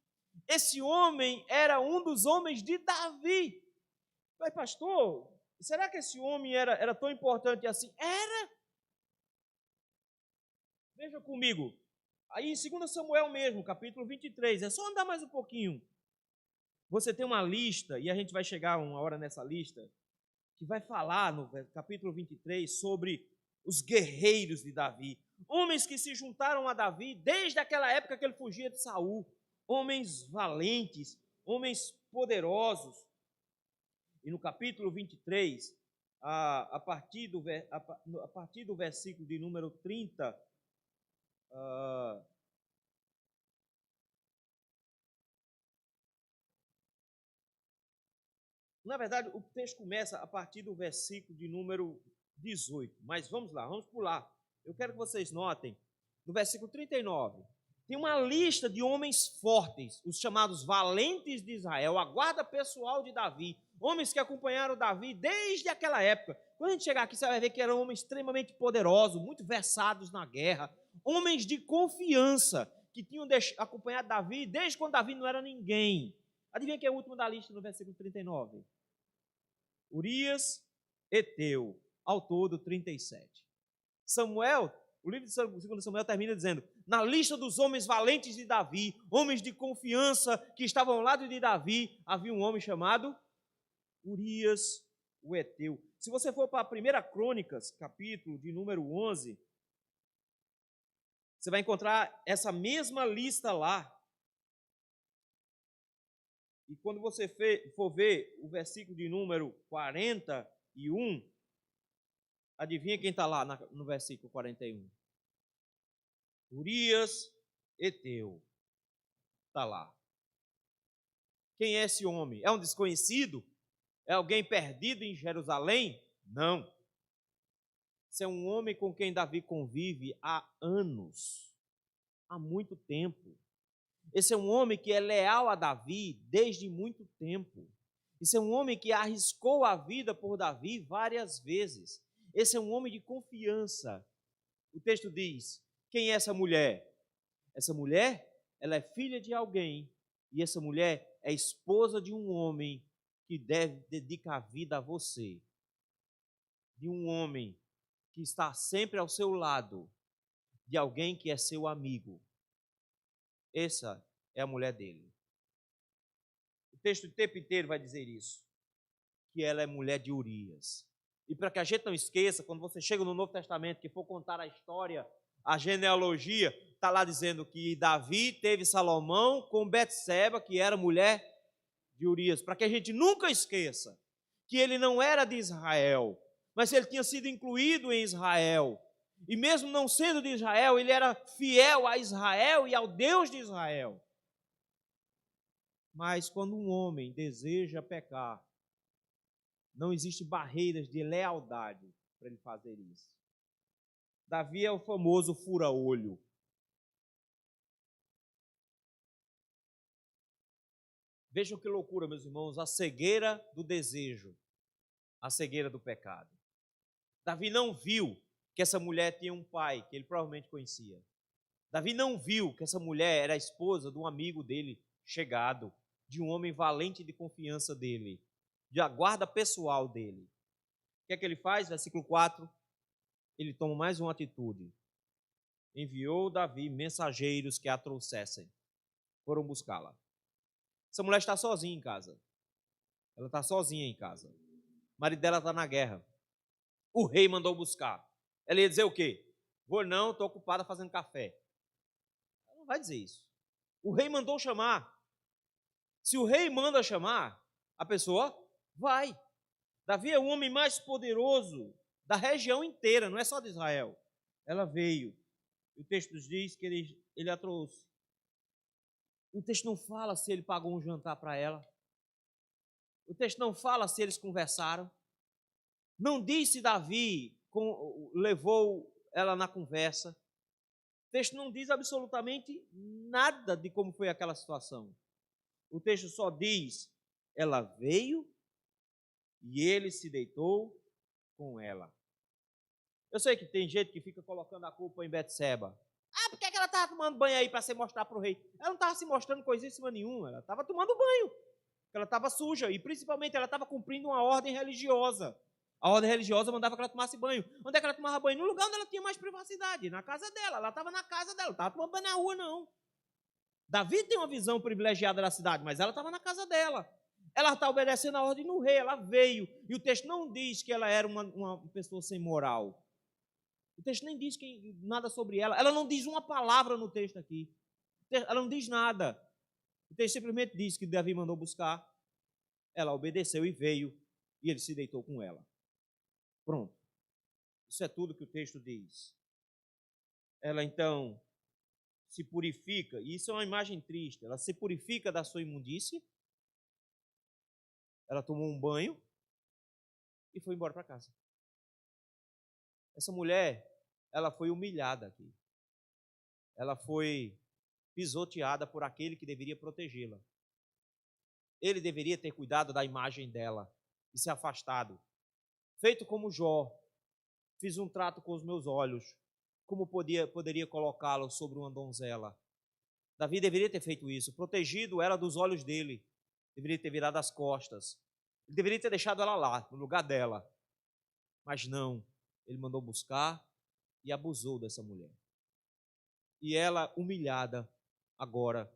Esse homem era um dos homens de Davi. Mas, pastor, será que esse homem era tão importante assim? Era. Veja comigo. Aí em 2 Samuel mesmo, capítulo 23, é só andar mais um pouquinho. Você tem uma lista, e a gente vai chegar uma hora nessa lista, que vai falar no capítulo 23 sobre os guerreiros de Davi. Homens que se juntaram a Davi desde aquela época que ele fugia de Saul. Homens valentes, homens poderosos. E no capítulo 23, a partir do versículo de número 30, Na verdade, o texto começa a partir do versículo de número 18. Mas vamos lá, vamos pular. Eu quero que vocês notem, no versículo 39, tem uma lista de homens fortes, os chamados valentes de Israel, a guarda pessoal de Davi, homens que acompanharam Davi desde aquela época. Quando a gente chegar aqui, você vai ver que eram homens extremamente poderosos, muito versados na guerra, homens de confiança, que tinham acompanhado Davi desde quando Davi não era ninguém. Adivinha quem é o último da lista no versículo 39? Urias, Eteu, ao todo 37. Samuel, o livro de 2 Samuel termina dizendo: na lista dos homens valentes de Davi, homens de confiança que estavam ao lado de Davi, havia um homem chamado Urias, o Eteu. Se você for para a 1 Crônicas, capítulo de número 11, você vai encontrar essa mesma lista lá. E quando você for ver o versículo de número 41, adivinha quem está lá no versículo 41? Urias, Eteu. Está lá. Quem é esse homem? É um desconhecido? É alguém perdido em Jerusalém? Não. Esse é um homem com quem Davi convive há anos, há muito tempo. Esse é um homem que é leal a Davi desde muito tempo. Esse é um homem que arriscou a vida por Davi várias vezes. Esse é um homem de confiança. O texto diz: quem é essa mulher? Essa mulher, ela é filha de alguém, e essa mulher é esposa de um homem que dedica a vida a você. De um homem que está sempre ao seu lado, de alguém que é seu amigo. Essa é a mulher dele. O texto o tempo inteiro vai dizer isso, que ela é mulher de Urias. E para que a gente não esqueça, quando você chega no Novo Testamento, que for contar a história, a genealogia, está lá dizendo que Davi teve Salomão com Betseba, que era mulher de Urias, para que a gente nunca esqueça que ele não era de Israel, mas ele tinha sido incluído em Israel. E mesmo não sendo de Israel, ele era fiel a Israel e ao Deus de Israel. Mas quando um homem deseja pecar, não existe barreiras de lealdade para ele fazer isso. Davi é o famoso fura-olho. Vejam que loucura, meus irmãos, a cegueira do desejo, a cegueira do pecado. Davi não viu que essa mulher tinha um pai, que ele provavelmente conhecia. Davi não viu que essa mulher era a esposa de um amigo dele chegado, de um homem valente de confiança dele, da guarda pessoal dele. O que é que ele faz? Versículo 4, ele toma mais uma atitude. Enviou Davi mensageiros que a trouxessem. Foram buscá-la. Essa mulher está sozinha em casa. Ela está sozinha em casa. O marido dela está na guerra. O rei mandou buscar. Ela ia dizer o quê? Vou não, estou ocupada fazendo café. Ela não vai dizer isso. O rei mandou chamar. Se o rei manda chamar, a pessoa vai. Davi é o homem mais poderoso da região inteira, não é só de Israel. Ela veio. O texto nos diz que ele a trouxe. O texto não fala se ele pagou um jantar para ela. O texto não fala se eles conversaram. Não diz se Davi levou ela na conversa. O texto não diz absolutamente nada de como foi aquela situação. O texto só diz: ela veio e ele se deitou com ela. Eu sei que tem gente que fica colocando a culpa em Betseba. Ah, por que ela estava tomando banho aí para se mostrar para o rei? Ela não estava se mostrando coisíssima nenhuma, ela estava tomando banho. Ela estava suja e principalmente ela estava cumprindo uma ordem religiosa. A ordem religiosa mandava que ela tomasse banho. Onde é que ela tomava banho? No lugar onde ela tinha mais privacidade, na casa dela. Ela estava na casa dela, não estava tomando banho na rua, não. Davi tem uma visão privilegiada da cidade, mas ela estava na casa dela. Ela está obedecendo a ordem do rei, ela veio. E o texto não diz que ela era uma pessoa sem moral. O texto nem diz nada sobre ela. Ela não diz uma palavra no texto aqui. Ela não diz nada. O texto simplesmente diz que Davi mandou buscar. Ela obedeceu e veio. E ele se deitou com ela. Pronto. Isso é tudo que o texto diz. Ela então se purifica. E isso é uma imagem triste. Ela se purifica da sua imundície. ela tomou um banho e foi embora para casa. Essa mulher, ela foi humilhada aqui. Ela foi pisoteada por aquele que deveria protegê-la. Ele deveria ter cuidado da imagem dela e se afastado. Feito como Jó, fiz um trato com os meus olhos, como poderia colocá-lo sobre uma donzela. Davi deveria ter feito isso, protegido ela dos olhos dele, deveria ter virado as costas, ele deveria ter deixado ela lá, no lugar dela, mas não, ele mandou buscar e abusou dessa mulher. E ela, humilhada, agora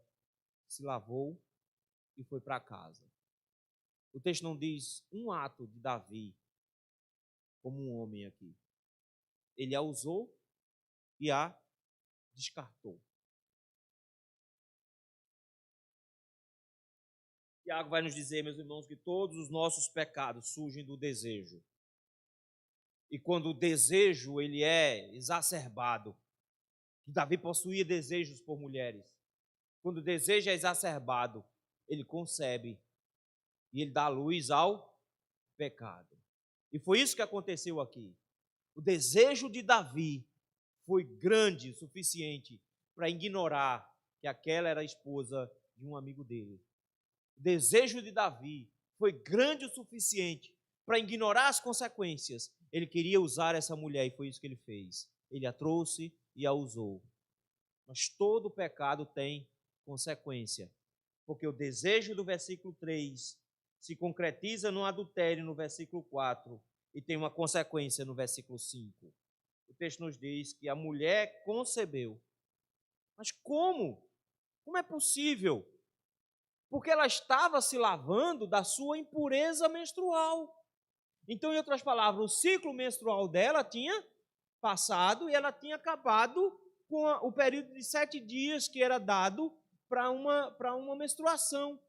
se lavou e foi para casa. O texto não diz um ato de Davi como um homem aqui. Ele a usou e a descartou. Tiago vai nos dizer, meus irmãos, que todos os nossos pecados surgem do desejo. E quando o desejo ele é exacerbado, que Davi possuía desejos por mulheres, quando o desejo é exacerbado, ele concebe e ele dá luz ao pecado. E foi isso que aconteceu aqui. O desejo de Davi foi grande o suficiente para ignorar que aquela era a esposa de um amigo dele. O desejo de Davi foi grande o suficiente para ignorar as consequências. Ele queria usar essa mulher e foi isso que ele fez. Ele a trouxe e a usou. Mas todo pecado tem consequência, porque o desejo do versículo 3 se concretiza no adultério no versículo 4 e tem uma consequência no versículo 5. O texto nos diz que a mulher concebeu. Mas como? Como é possível? Porque ela estava se lavando da sua impureza menstrual. Então, em outras palavras, o ciclo menstrual dela tinha passado e ela tinha acabado com o período de 7 dias que era dado para uma menstruação.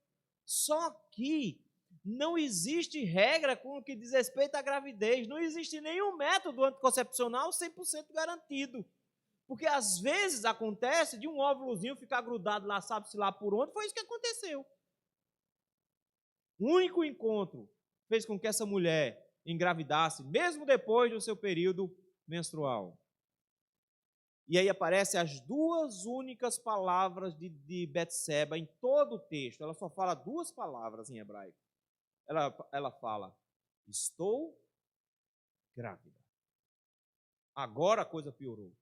Só que não existe regra com o que diz respeito à gravidez, não existe nenhum método anticoncepcional 100% garantido. Porque às vezes acontece de um óvulozinho ficar grudado lá, sabe-se lá por onde, foi isso que aconteceu. O único encontro fez com que essa mulher engravidasse, mesmo depois do seu período menstrual. E aí aparecem as duas únicas palavras de Betseba em todo o texto. Ela só fala 2 palavras em hebraico. Ela fala, estou grávida. Agora a coisa piorou.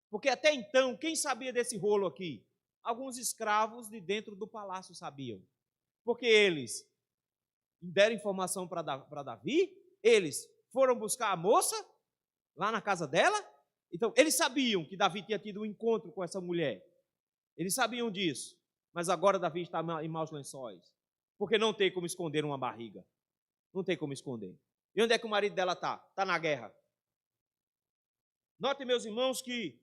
Porque até então, quem sabia desse rolo aqui? Alguns escravos de dentro do palácio sabiam. Porque eles deram informação para Davi, eles foram buscar a moça lá na casa dela. Então, eles sabiam que Davi tinha tido um encontro com essa mulher. Eles sabiam disso. Mas agora Davi está em maus lençóis. Porque não tem como esconder uma barriga. Não tem como esconder. E onde é que o marido dela está? Está na guerra. Notem, meus irmãos, que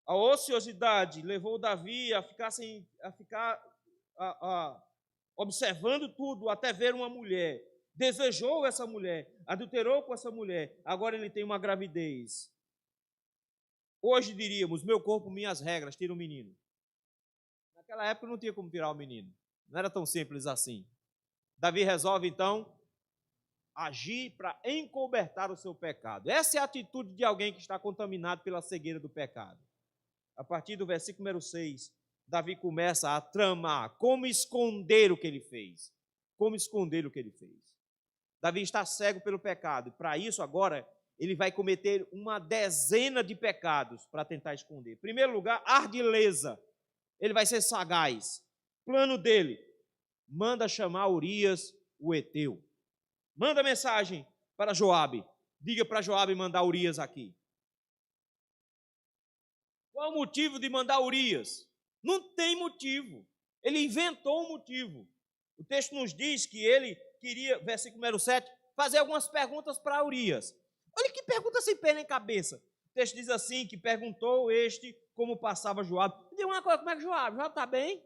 a ociosidade levou Davi a ficar observando tudo, até ver uma mulher. Desejou essa mulher, adulterou com essa mulher. Agora ele tem uma gravidez. Hoje diríamos, meu corpo, minhas regras, tira o menino. Naquela época não tinha como tirar o menino. Não era tão simples assim. Davi resolve, então, agir para encobertar o seu pecado. Essa é a atitude de alguém que está contaminado pela cegueira do pecado. A partir do versículo número 6, Davi começa a tramar como esconder o que ele fez. Como esconder o que ele fez. Davi está cego pelo pecado. E para isso, agora, ele vai cometer uma dezena de pecados para tentar esconder. Em primeiro lugar, ardileza. Ele vai ser sagaz. Plano dele, manda chamar Urias, o heteu. Manda mensagem para Joabe. Diga para Joabe mandar Urias aqui. Qual o motivo de mandar Urias? Não tem motivo. Ele inventou um motivo. O texto nos diz que ele queria, versículo número 7, fazer algumas perguntas para Urias. Olha que pergunta sem pé nem cabeça. O texto diz assim, que perguntou este como passava Joabe. Me diga uma coisa, como é que Joabe? Joabe está bem?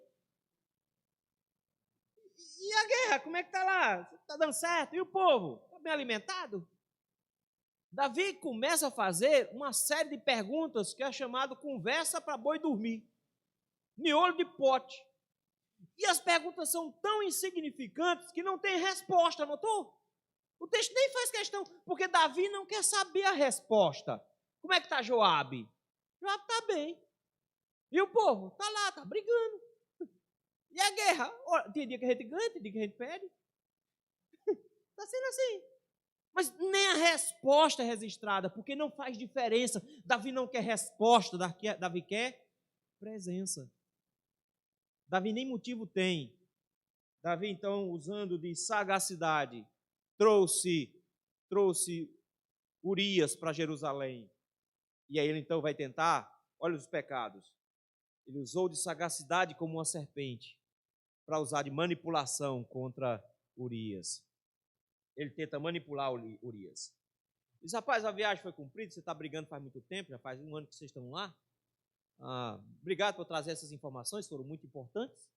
E a guerra, como é que está lá? Está dando certo? E o povo? Está bem alimentado? Davi começa a fazer uma série de perguntas que é chamado conversa para boi dormir. Miolo de pote. E as perguntas são tão insignificantes que não tem resposta, notou? O texto nem faz questão, porque Davi não quer saber a resposta. Como é que está Joabe? Joabe está bem. E o povo? Está lá, está brigando. E a guerra? Tem dia que a gente ganha, tem dia que a gente perde. Está sendo assim. Mas nem a resposta é registrada, porque não faz diferença. Davi não quer resposta, Davi quer presença. Davi nem motivo tem. Davi, então, usando de sagacidade, trouxe Urias para Jerusalém. E aí ele então vai tentar, olha os pecados. Ele usou de sagacidade como uma serpente para usar de manipulação contra Urias. Ele tenta manipular Urias. Diz, rapaz, a viagem foi cumprida, você está brigando faz muito tempo, já faz 1 ano que vocês estão lá. Obrigado por trazer essas informações, foram muito importantes.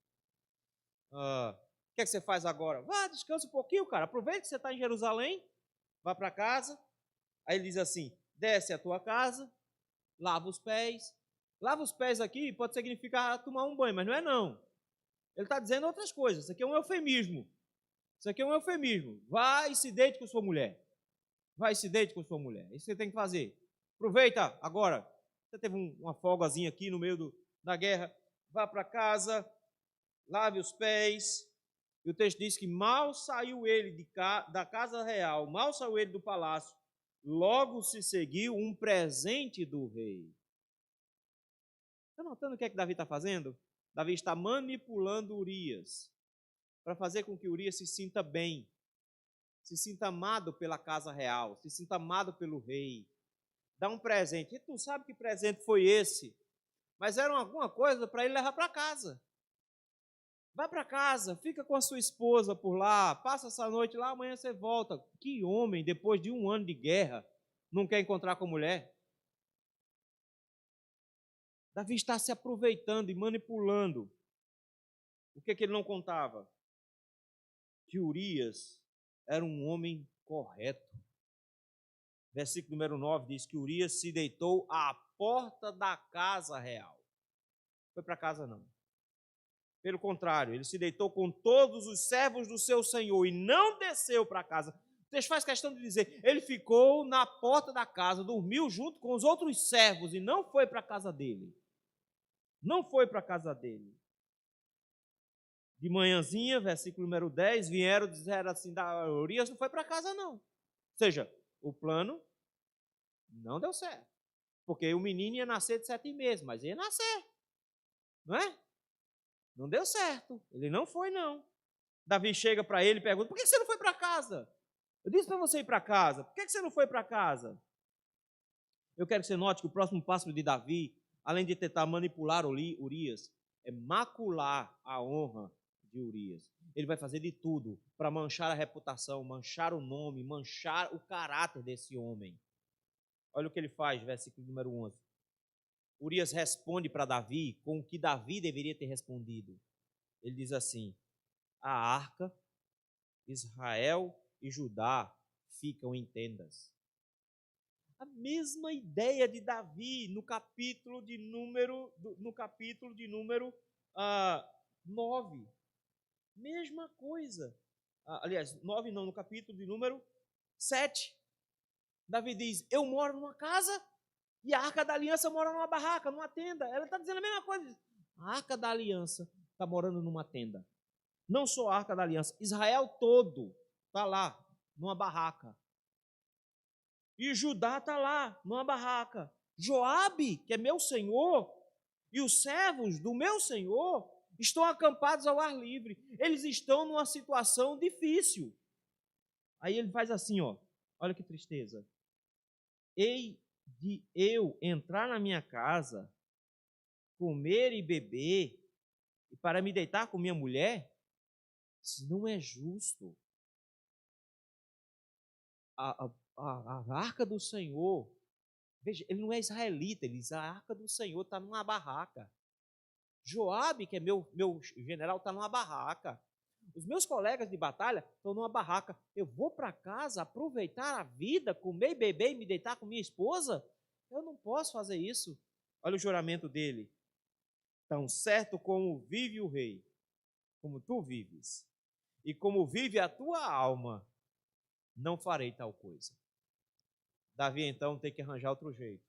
O que é que você faz agora? Vá, descansa um pouquinho, cara. Aproveita que você está em Jerusalém, vá para casa. Aí ele diz assim, desce à tua casa, lava os pés. Lava os pés aqui pode significar tomar um banho, mas não é não. Ele está dizendo outras coisas. Isso aqui é um eufemismo. Isso aqui é um eufemismo. Vai e se deite com sua mulher. Vai e se deite com sua mulher. Isso você tem que fazer. Aproveita agora. Você teve uma folgazinha aqui no meio da guerra. Vá para casa, lave os pés. E o texto diz que mal saiu ele da casa real, mal saiu ele do palácio, logo se seguiu um presente do rei. Está notando o que é que Davi está fazendo? Davi está manipulando Urias para fazer com que Urias se sinta bem, se sinta amado pela casa real, se sinta amado pelo rei. Dá um presente. E tu sabe que presente foi esse? Mas era alguma coisa para ele levar para casa. Vai para casa, fica com a sua esposa por lá, passa essa noite lá, amanhã você volta. Que homem, depois de 1 ano de guerra, não quer encontrar com a mulher? Davi está se aproveitando e manipulando. O que ele não contava? Que Urias era um homem correto. Versículo número 9 diz que Urias se deitou à porta da casa real. Foi para casa não. Pelo contrário, ele se deitou com todos os servos do seu senhor e não desceu para casa. O texto faz questão de dizer, ele ficou na porta da casa, dormiu junto com os outros servos e não foi para a casa dele. Não foi para a casa dele. De manhãzinha, versículo número 10, vieram dizer assim, Urias não foi para casa não. Ou seja, o plano não deu certo. Porque o menino ia nascer de 7 meses, mas ia nascer. Não é? Não deu certo. Ele não foi, não. Davi chega para ele e pergunta, por que você não foi para casa? Eu disse para você ir para casa. Por que você não foi para casa? Eu quero que você note que o próximo passo de Davi, além de tentar manipular Urias, é macular a honra de Urias. Ele vai fazer de tudo para manchar a reputação, manchar o nome, manchar o caráter desse homem. Olha o que ele faz, versículo número 11. Urias responde para Davi com o que Davi deveria ter respondido. Ele diz assim, a arca, Israel e Judá ficam em tendas. A mesma ideia de Davi no capítulo de número 9. Mesma coisa. Aliás, 9 não, no capítulo de número 7. Davi diz, eu moro numa casa e a Arca da Aliança mora numa barraca, numa tenda. Ela está dizendo a mesma coisa. A Arca da Aliança está morando numa tenda. Não só a Arca da Aliança, Israel todo está lá, numa barraca. E Judá está lá, numa barraca. Joabe, que é meu senhor, e os servos do meu senhor estão acampados ao ar livre. Eles estão numa situação difícil. Aí ele faz assim, ó. Olha que tristeza. Hei de eu entrar na minha casa, comer e beber, e para me deitar com minha mulher? Isso não é justo. A arca do Senhor, veja, ele não é israelita, ele diz, a arca do Senhor está numa barraca. Joabe, que é meu general, está numa barraca. Os meus colegas de batalha estão numa barraca. Eu vou para casa aproveitar a vida, comer e beber e me deitar com minha esposa? Eu não posso fazer isso. Olha o juramento dele. Tão certo como vive o rei, como tu vives, e como vive a tua alma, não farei tal coisa. Davi, então, tem que arranjar outro jeito.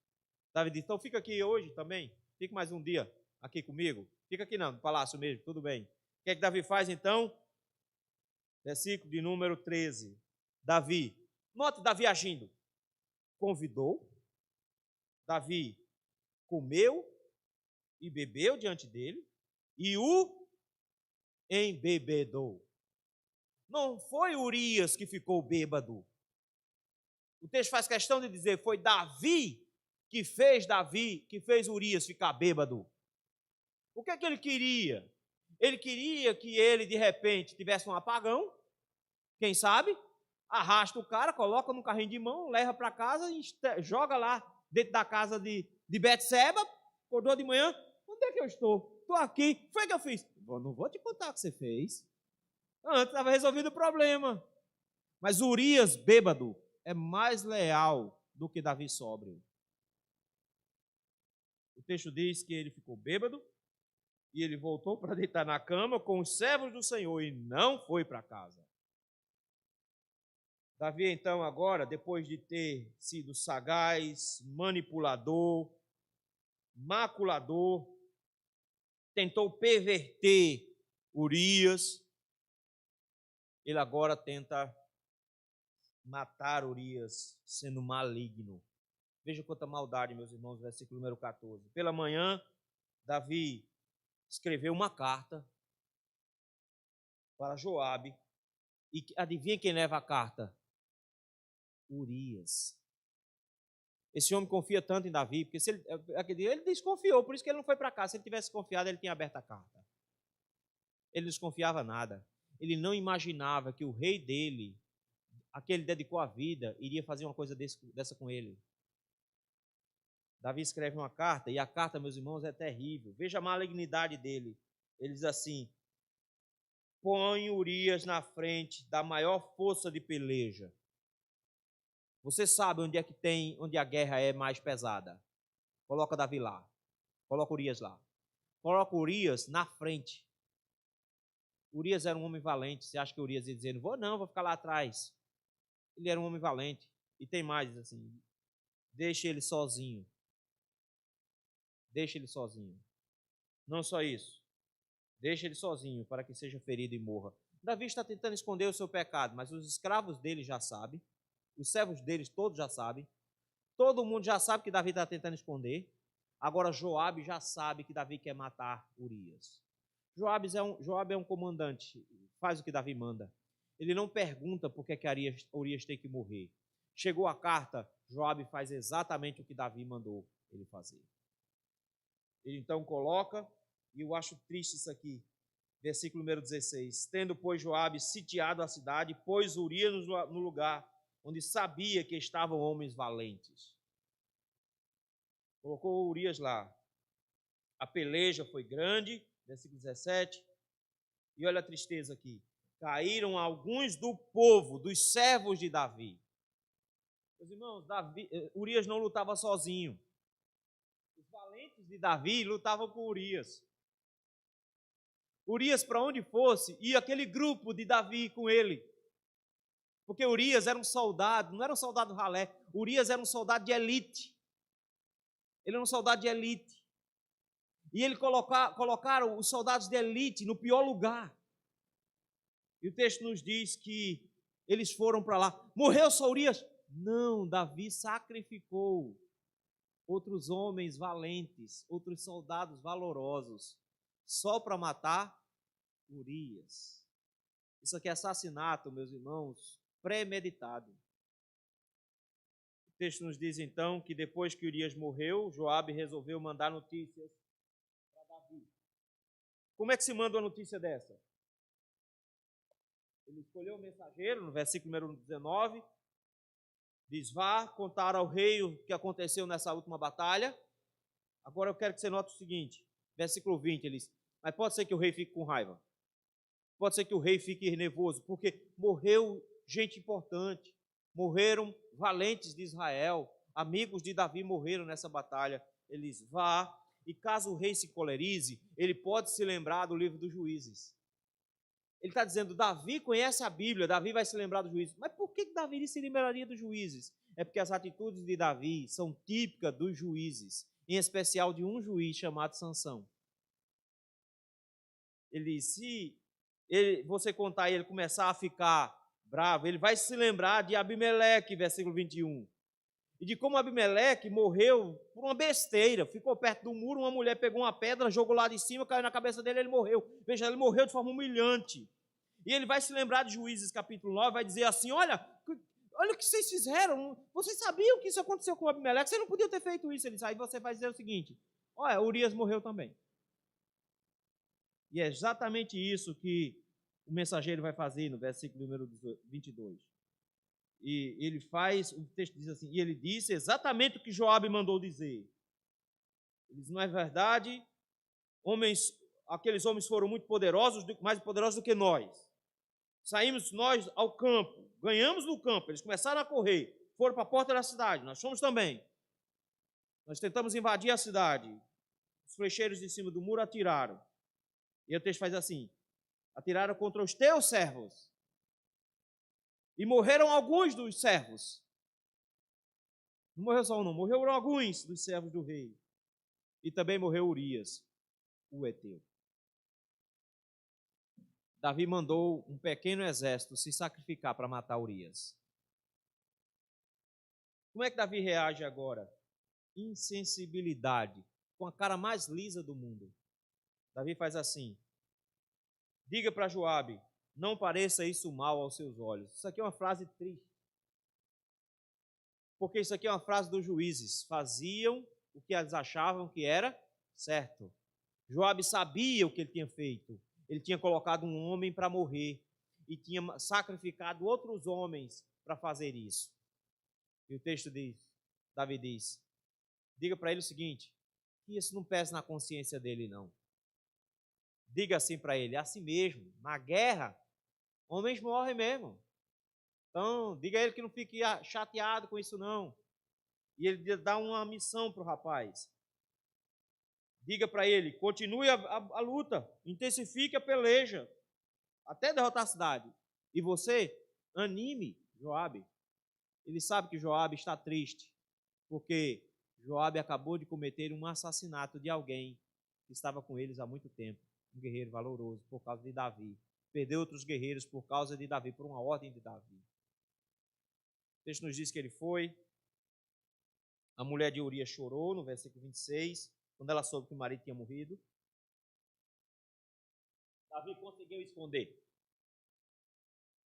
Davi diz, então fica aqui hoje também, fica mais um dia aqui comigo. Fica aqui não, no palácio mesmo, tudo bem. O que é que Davi faz, então? Versículo de número 13. Davi, note Davi agindo. Convidou, Davi comeu e bebeu diante dele, e o embebedou. Não foi Urias que ficou bêbado. O texto faz questão de dizer, foi Davi que fez Urias ficar bêbado. O que é que ele queria? Ele queria que ele, de repente, tivesse um apagão, quem sabe, arrasta o cara, coloca no carrinho de mão, leva para casa e joga lá dentro da casa de Betseba, acordou de manhã, onde é que eu estou? Estou aqui, foi o que eu fiz? Não vou te contar o que você fez. Antes estava resolvido o problema. Mas Urias, bêbado, é mais leal do que Davi sóbrio. O texto diz que ele ficou bêbado e ele voltou para deitar na cama com os servos do Senhor e não foi para casa. Davi, então, agora, depois de ter sido sagaz, manipulador, maculador, tentou perverter Urias, ele agora tenta matar Urias, sendo maligno. Veja quanta maldade, meus irmãos, versículo número 14. Pela manhã, Davi escreveu uma carta para Joabe, e adivinha quem leva a carta? Urias. Esse homem confia tanto em Davi, porque se ele desconfiou, por isso que ele não foi para casa. Se ele tivesse confiado, ele tinha aberto a carta. Ele não desconfiava nada. Ele não imaginava que o rei dele, a que ele dedicou a vida, iria fazer uma coisa dessa com ele. Davi escreve uma carta, e a carta, meus irmãos, é terrível. Veja a malignidade dele. Ele diz assim, põe Urias na frente da maior força de peleja. Você sabe onde é que tem, onde a guerra é mais pesada. Coloca Davi lá. Coloca Urias lá. Coloca Urias na frente. Urias era um homem valente. Você acha que Urias ia dizer, não vou não, vou ficar lá atrás. Ele era um homem valente. E tem mais, assim, deixa ele sozinho. Deixa ele sozinho. Não só isso. Deixa ele sozinho para que seja ferido e morra. Davi está tentando esconder o seu pecado, mas os escravos dele já sabem. Os servos deles todos já sabem. Todo mundo já sabe que Davi está tentando esconder. Agora Joabe já sabe que Davi quer matar Urias. Joabe é um comandante, faz o que Davi manda. Ele não pergunta por que Urias tem que morrer. Chegou a carta, Joabe faz exatamente o que Davi mandou ele fazer. Ele então coloca, e eu acho triste isso aqui, versículo número 16. Tendo, pois, Joabe sitiado a cidade, pôs Urias no lugar onde sabia que estavam homens valentes. Colocou Urias lá. A peleja foi grande, versículo 17. E olha a tristeza aqui. Caíram alguns do povo, dos servos de Davi. Meus irmãos, Urias não lutava sozinho. Os valentes de Davi lutavam com Urias. Urias, para onde fosse, ia aquele grupo de Davi com ele. Porque Urias era um soldado, não era um soldado ralé. Urias era um soldado de elite. Ele era um soldado de elite. E ele colocaram os soldados de elite no pior lugar. E o texto nos diz que eles foram para lá. Morreu só Urias? Não, Davi sacrificou outros homens valentes, outros soldados valorosos, só para matar Urias. Isso aqui é assassinato, meus irmãos, premeditado. O texto nos diz então que depois que Urias morreu, Joabe resolveu mandar notícias para Davi. Como é que se manda uma notícia dessa? Ele escolheu o mensageiro, no versículo número 19, diz, vá contar ao rei o que aconteceu nessa última batalha. Agora eu quero que você note o seguinte, versículo 20, ele diz, mas pode ser que o rei fique com raiva. Pode ser que o rei fique nervoso, porque morreu gente importante, morreram valentes de Israel, amigos de Davi morreram nessa batalha. Ele diz, vá, e caso o rei se colerize, ele pode se lembrar do livro dos Juízes. Ele está dizendo, Davi conhece a Bíblia, Davi vai se lembrar dos juízes. Mas por que Davi se lembraria dos juízes? É porque as atitudes de Davi são típicas dos juízes, em especial de um juiz chamado Sansão. Ele diz, se você contar e ele começar a ficar bravo, ele vai se lembrar de Abimeleque, versículo 21. E de como Abimeleque morreu por uma besteira. Ficou perto do muro, uma mulher pegou uma pedra, jogou lá de cima, caiu na cabeça dele e ele morreu. Veja, ele morreu de forma humilhante. E ele vai se lembrar de Juízes capítulo 9, vai dizer assim, olha o que vocês fizeram. Vocês sabiam que isso aconteceu com Abimeleque, vocês não podiam ter feito isso. Ele diz, aí você vai dizer o seguinte, olha, Urias morreu também. E é exatamente isso que o mensageiro vai fazer no versículo número 22. E ele faz, o texto diz assim, e ele disse exatamente o que Joabe mandou dizer. Ele diz, não é verdade? Aqueles homens foram muito poderosos, mais poderosos do que nós. Saímos nós ao campo, ganhamos no campo, eles começaram a correr, foram para a porta da cidade, nós fomos também. Nós tentamos invadir a cidade, os flecheiros de cima do muro atiraram. E o texto faz assim, atiraram contra os teus servos. E morreram alguns dos servos. Não morreu só um, não. Morreram alguns dos servos do rei. E também morreu Urias, o heteu. Davi mandou um pequeno exército se sacrificar para matar Urias. Como é que Davi reage agora? Insensibilidade, com a cara mais lisa do mundo. Davi faz assim, diga para Joabe, não pareça isso mal aos seus olhos. Isso aqui é uma frase triste. Porque isso aqui é uma frase dos juízes. Faziam o que eles achavam que era certo. Joabe sabia o que ele tinha feito. Ele tinha colocado um homem para morrer. E tinha sacrificado outros homens para fazer isso. E o texto diz, Davi diz, diga para ele o seguinte, que isso não pesa na consciência dele não. Diga assim para ele, assim mesmo, na guerra, homens morrem mesmo. Então, diga a ele que não fique chateado com isso não. E ele dá uma missão para o rapaz. Diga para ele, continue a luta, intensifique a peleja, até derrotar a cidade. E você, anime Joabe. Ele sabe que Joabe está triste, porque Joabe acabou de cometer um assassinato de alguém que estava com eles há muito tempo. Um guerreiro valoroso, por causa de Davi. Perdeu outros guerreiros por causa de Davi, por uma ordem de Davi. O texto nos diz que ele foi. A mulher de Urias chorou, no versículo 26, quando ela soube que o marido tinha morrido. Davi conseguiu esconder.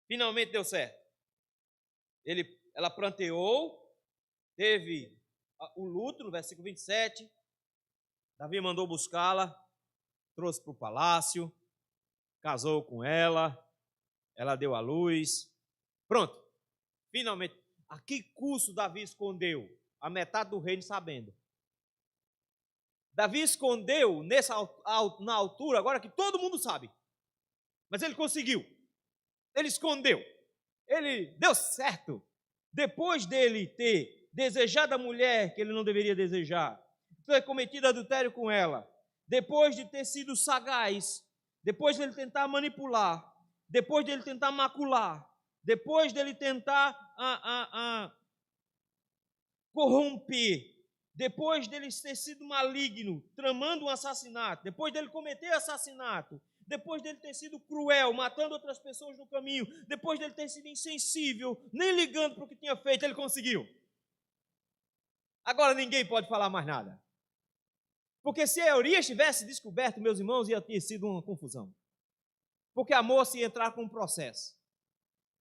Finalmente deu certo. Ela pranteou, teve o luto, no versículo 27. Davi mandou buscá-la, trouxe para o palácio, casou com ela deu à luz. Pronto. Finalmente. A que custo Davi escondeu? A metade do reino sabendo. Davi escondeu na altura, agora que todo mundo sabe. Mas ele conseguiu. Ele escondeu. Ele deu certo. Depois dele ter desejado a mulher que ele não deveria desejar, ter cometido adultério com ela, depois de ter sido sagaz, depois de ele tentar manipular, depois de ele tentar macular, depois dele tentar corromper, depois dele ter sido maligno, tramando um assassinato, depois dele cometer assassinato, depois dele ter sido cruel, matando outras pessoas no caminho, depois dele ter sido insensível, nem ligando para o que tinha feito, ele conseguiu. Agora ninguém pode falar mais nada. Porque se a Urias tivesse descoberto, meus irmãos, ia ter sido uma confusão. Porque a moça ia entrar com um processo.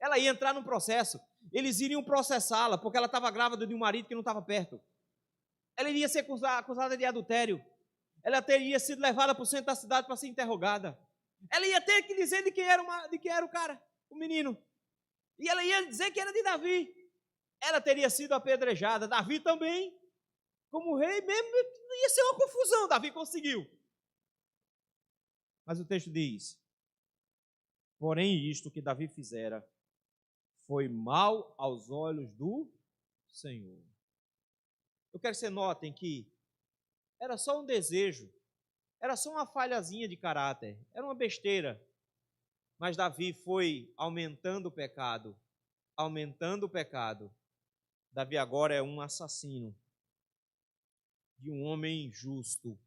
Ela ia entrar num processo. Eles iriam processá-la, porque ela estava grávida de um marido que não estava perto. Ela iria ser acusada de adultério. Ela teria sido levada para o centro da cidade para ser interrogada. Ela ia ter que dizer de quem era o cara, o menino. E ela ia dizer que era de Davi. Ela teria sido apedrejada. Davi também, como rei mesmo, ia ser uma confusão. Davi conseguiu. Mas o texto diz, porém isto que Davi fizera foi mal aos olhos do Senhor. Eu quero que vocês notem que era só um desejo, era só uma falhazinha de caráter, era uma besteira. Mas Davi foi aumentando o pecado, aumentando o pecado. Davi agora é um assassino de um homem justo.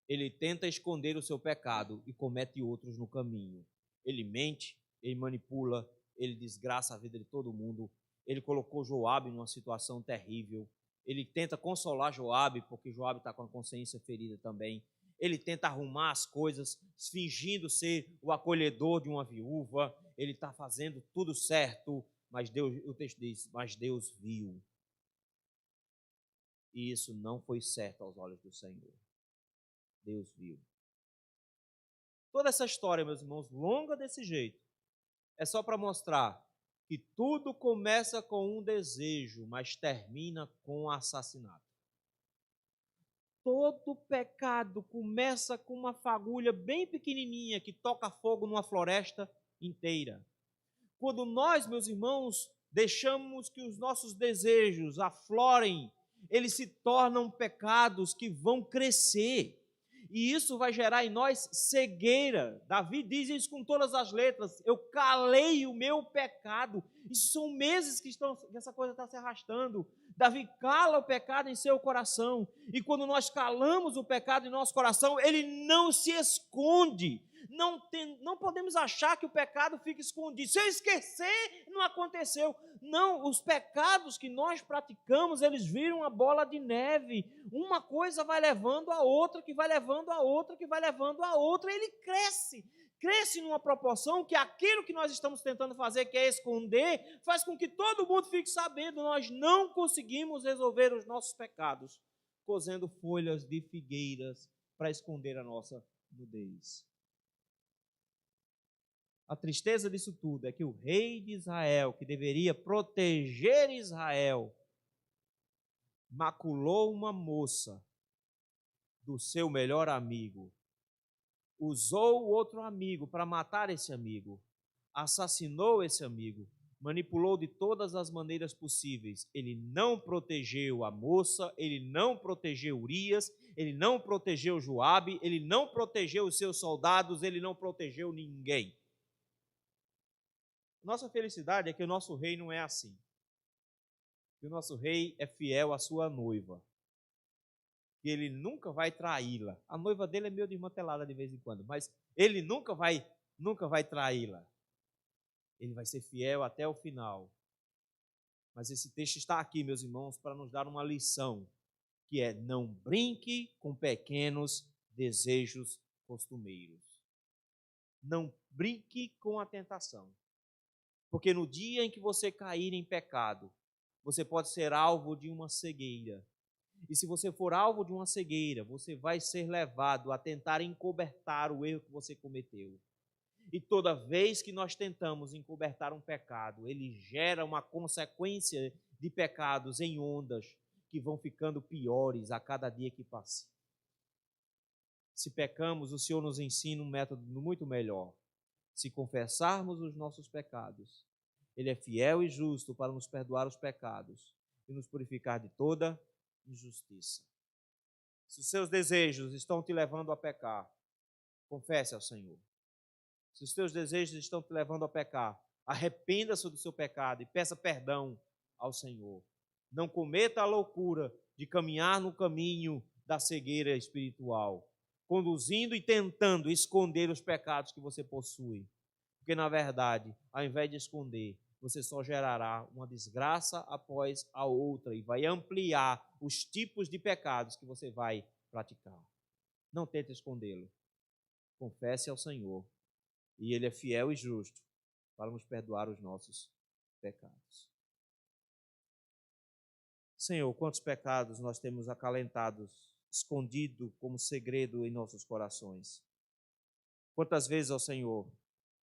Ele tenta esconder o seu pecado e comete outros no caminho. Ele mente, ele manipula, ele desgraça a vida de todo mundo. Ele colocou Joabe numa situação terrível. Ele tenta consolar Joabe, porque Joabe está com a consciência ferida também. Ele tenta arrumar as coisas, fingindo ser o acolhedor de uma viúva. Ele está fazendo tudo certo, mas Deus, o texto diz, mas Deus viu. E isso não foi certo aos olhos do Senhor. Deus viu. Toda essa história, meus irmãos, longa desse jeito, é só para mostrar que tudo começa com um desejo, mas termina com um assassinato. Todo pecado começa com uma fagulha bem pequenininha que toca fogo numa floresta inteira. Quando nós, meus irmãos, deixamos que os nossos desejos aflorem, eles se tornam pecados que vão crescer. E isso vai gerar em nós cegueira. Davi diz isso com todas as letras. Eu calei o meu pecado. Isso são meses que essa coisa está se arrastando. Davi cala o pecado em seu coração. E quando nós calamos o pecado em nosso coração, ele não se esconde. Não podemos achar que o pecado fica escondido. Se eu esquecer, não aconteceu. Não, os pecados que nós praticamos, eles viram uma bola de neve. Uma coisa vai levando a outra, que vai levando a outra, que vai levando a outra. E ele cresce. Cresce numa proporção que aquilo que nós estamos tentando fazer, que é esconder, faz com que todo mundo fique sabendo. Nós não conseguimos resolver os nossos pecados cozendo folhas de figueiras para esconder a nossa nudez. A tristeza disso tudo é que o rei de Israel, que deveria proteger Israel, maculou uma moça do seu melhor amigo, usou o outro amigo para matar esse amigo, assassinou esse amigo, manipulou de todas as maneiras possíveis. Ele não protegeu a moça, ele não protegeu Urias, ele não protegeu Joabe, ele não protegeu os seus soldados, ele não protegeu ninguém. Nossa felicidade é que o nosso rei não é assim. Que o nosso rei é fiel à sua noiva. Que ele nunca vai traí-la. A noiva dele é meio desmantelada de vez em quando, mas ele nunca vai traí-la. Ele vai ser fiel até o final. Mas esse texto está aqui, meus irmãos, para nos dar uma lição, que é: não brinque com pequenos desejos costumeiros. Não brinque com a tentação. Porque no dia em que você cair em pecado, você pode ser alvo de uma cegueira. E se você for alvo de uma cegueira, você vai ser levado a tentar encobertar o erro que você cometeu. E toda vez que nós tentamos encobertar um pecado, ele gera uma consequência de pecados em ondas que vão ficando piores a cada dia que passa. Se pecamos, o Senhor nos ensina um método muito melhor. Se confessarmos os nossos pecados, Ele é fiel e justo para nos perdoar os pecados e nos purificar de toda injustiça. Se os seus desejos estão te levando a pecar, confesse ao Senhor. Se os teus desejos estão te levando a pecar, arrependa-se do seu pecado e peça perdão ao Senhor. Não cometa a loucura de caminhar no caminho da cegueira espiritual, conduzindo e tentando esconder os pecados que você possui. Porque, na verdade, ao invés de esconder, você só gerará uma desgraça após a outra e vai ampliar os tipos de pecados que você vai praticar. Não tente escondê-lo. Confesse ao Senhor. E Ele é fiel e justo para nos perdoar os nossos pecados. Senhor, quantos pecados nós temos acalentados, escondido como segredo em nossos corações. Quantas vezes, ó Senhor,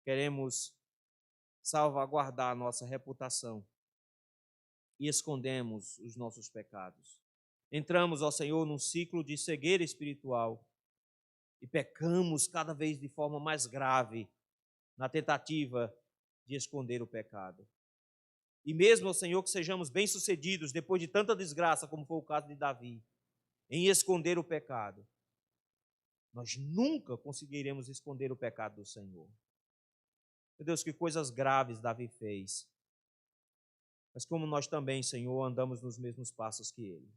queremos salvaguardar a nossa reputação e escondemos os nossos pecados. Entramos, ó Senhor, num ciclo de cegueira espiritual e pecamos cada vez de forma mais grave na tentativa de esconder o pecado. E mesmo, ó Senhor, que sejamos bem-sucedidos depois de tanta desgraça, como foi o caso de Davi, em esconder o pecado, nós nunca conseguiremos esconder o pecado do Senhor. Meu Deus, que coisas graves Davi fez. Mas como nós também, Senhor, andamos nos mesmos passos que ele.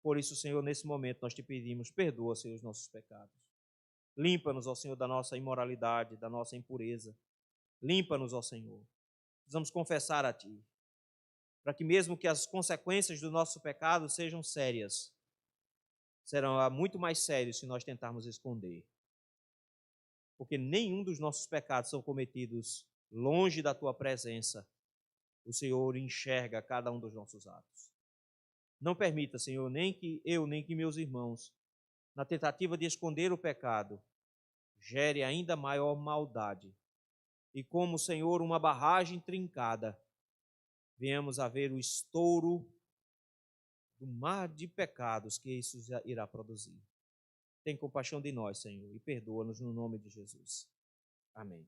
Por isso, Senhor, nesse momento nós te pedimos, perdoa, Senhor, os nossos pecados. Limpa-nos, ó Senhor, da nossa imoralidade, da nossa impureza. Limpa-nos, ó Senhor. Precisamos confessar a Ti, para que mesmo que as consequências do nosso pecado sejam sérias, serão muito mais sérios se nós tentarmos esconder. Porque nenhum dos nossos pecados são cometidos longe da Tua presença. O Senhor enxerga cada um dos nossos atos. Não permita, Senhor, nem que eu, nem que meus irmãos, na tentativa de esconder o pecado, gere ainda maior maldade. E como, Senhor, uma barragem trincada, venhamos a ver o estouro do mar de pecados que isso irá produzir. Tem compaixão de nós, Senhor, e perdoa-nos no nome de Jesus. Amém.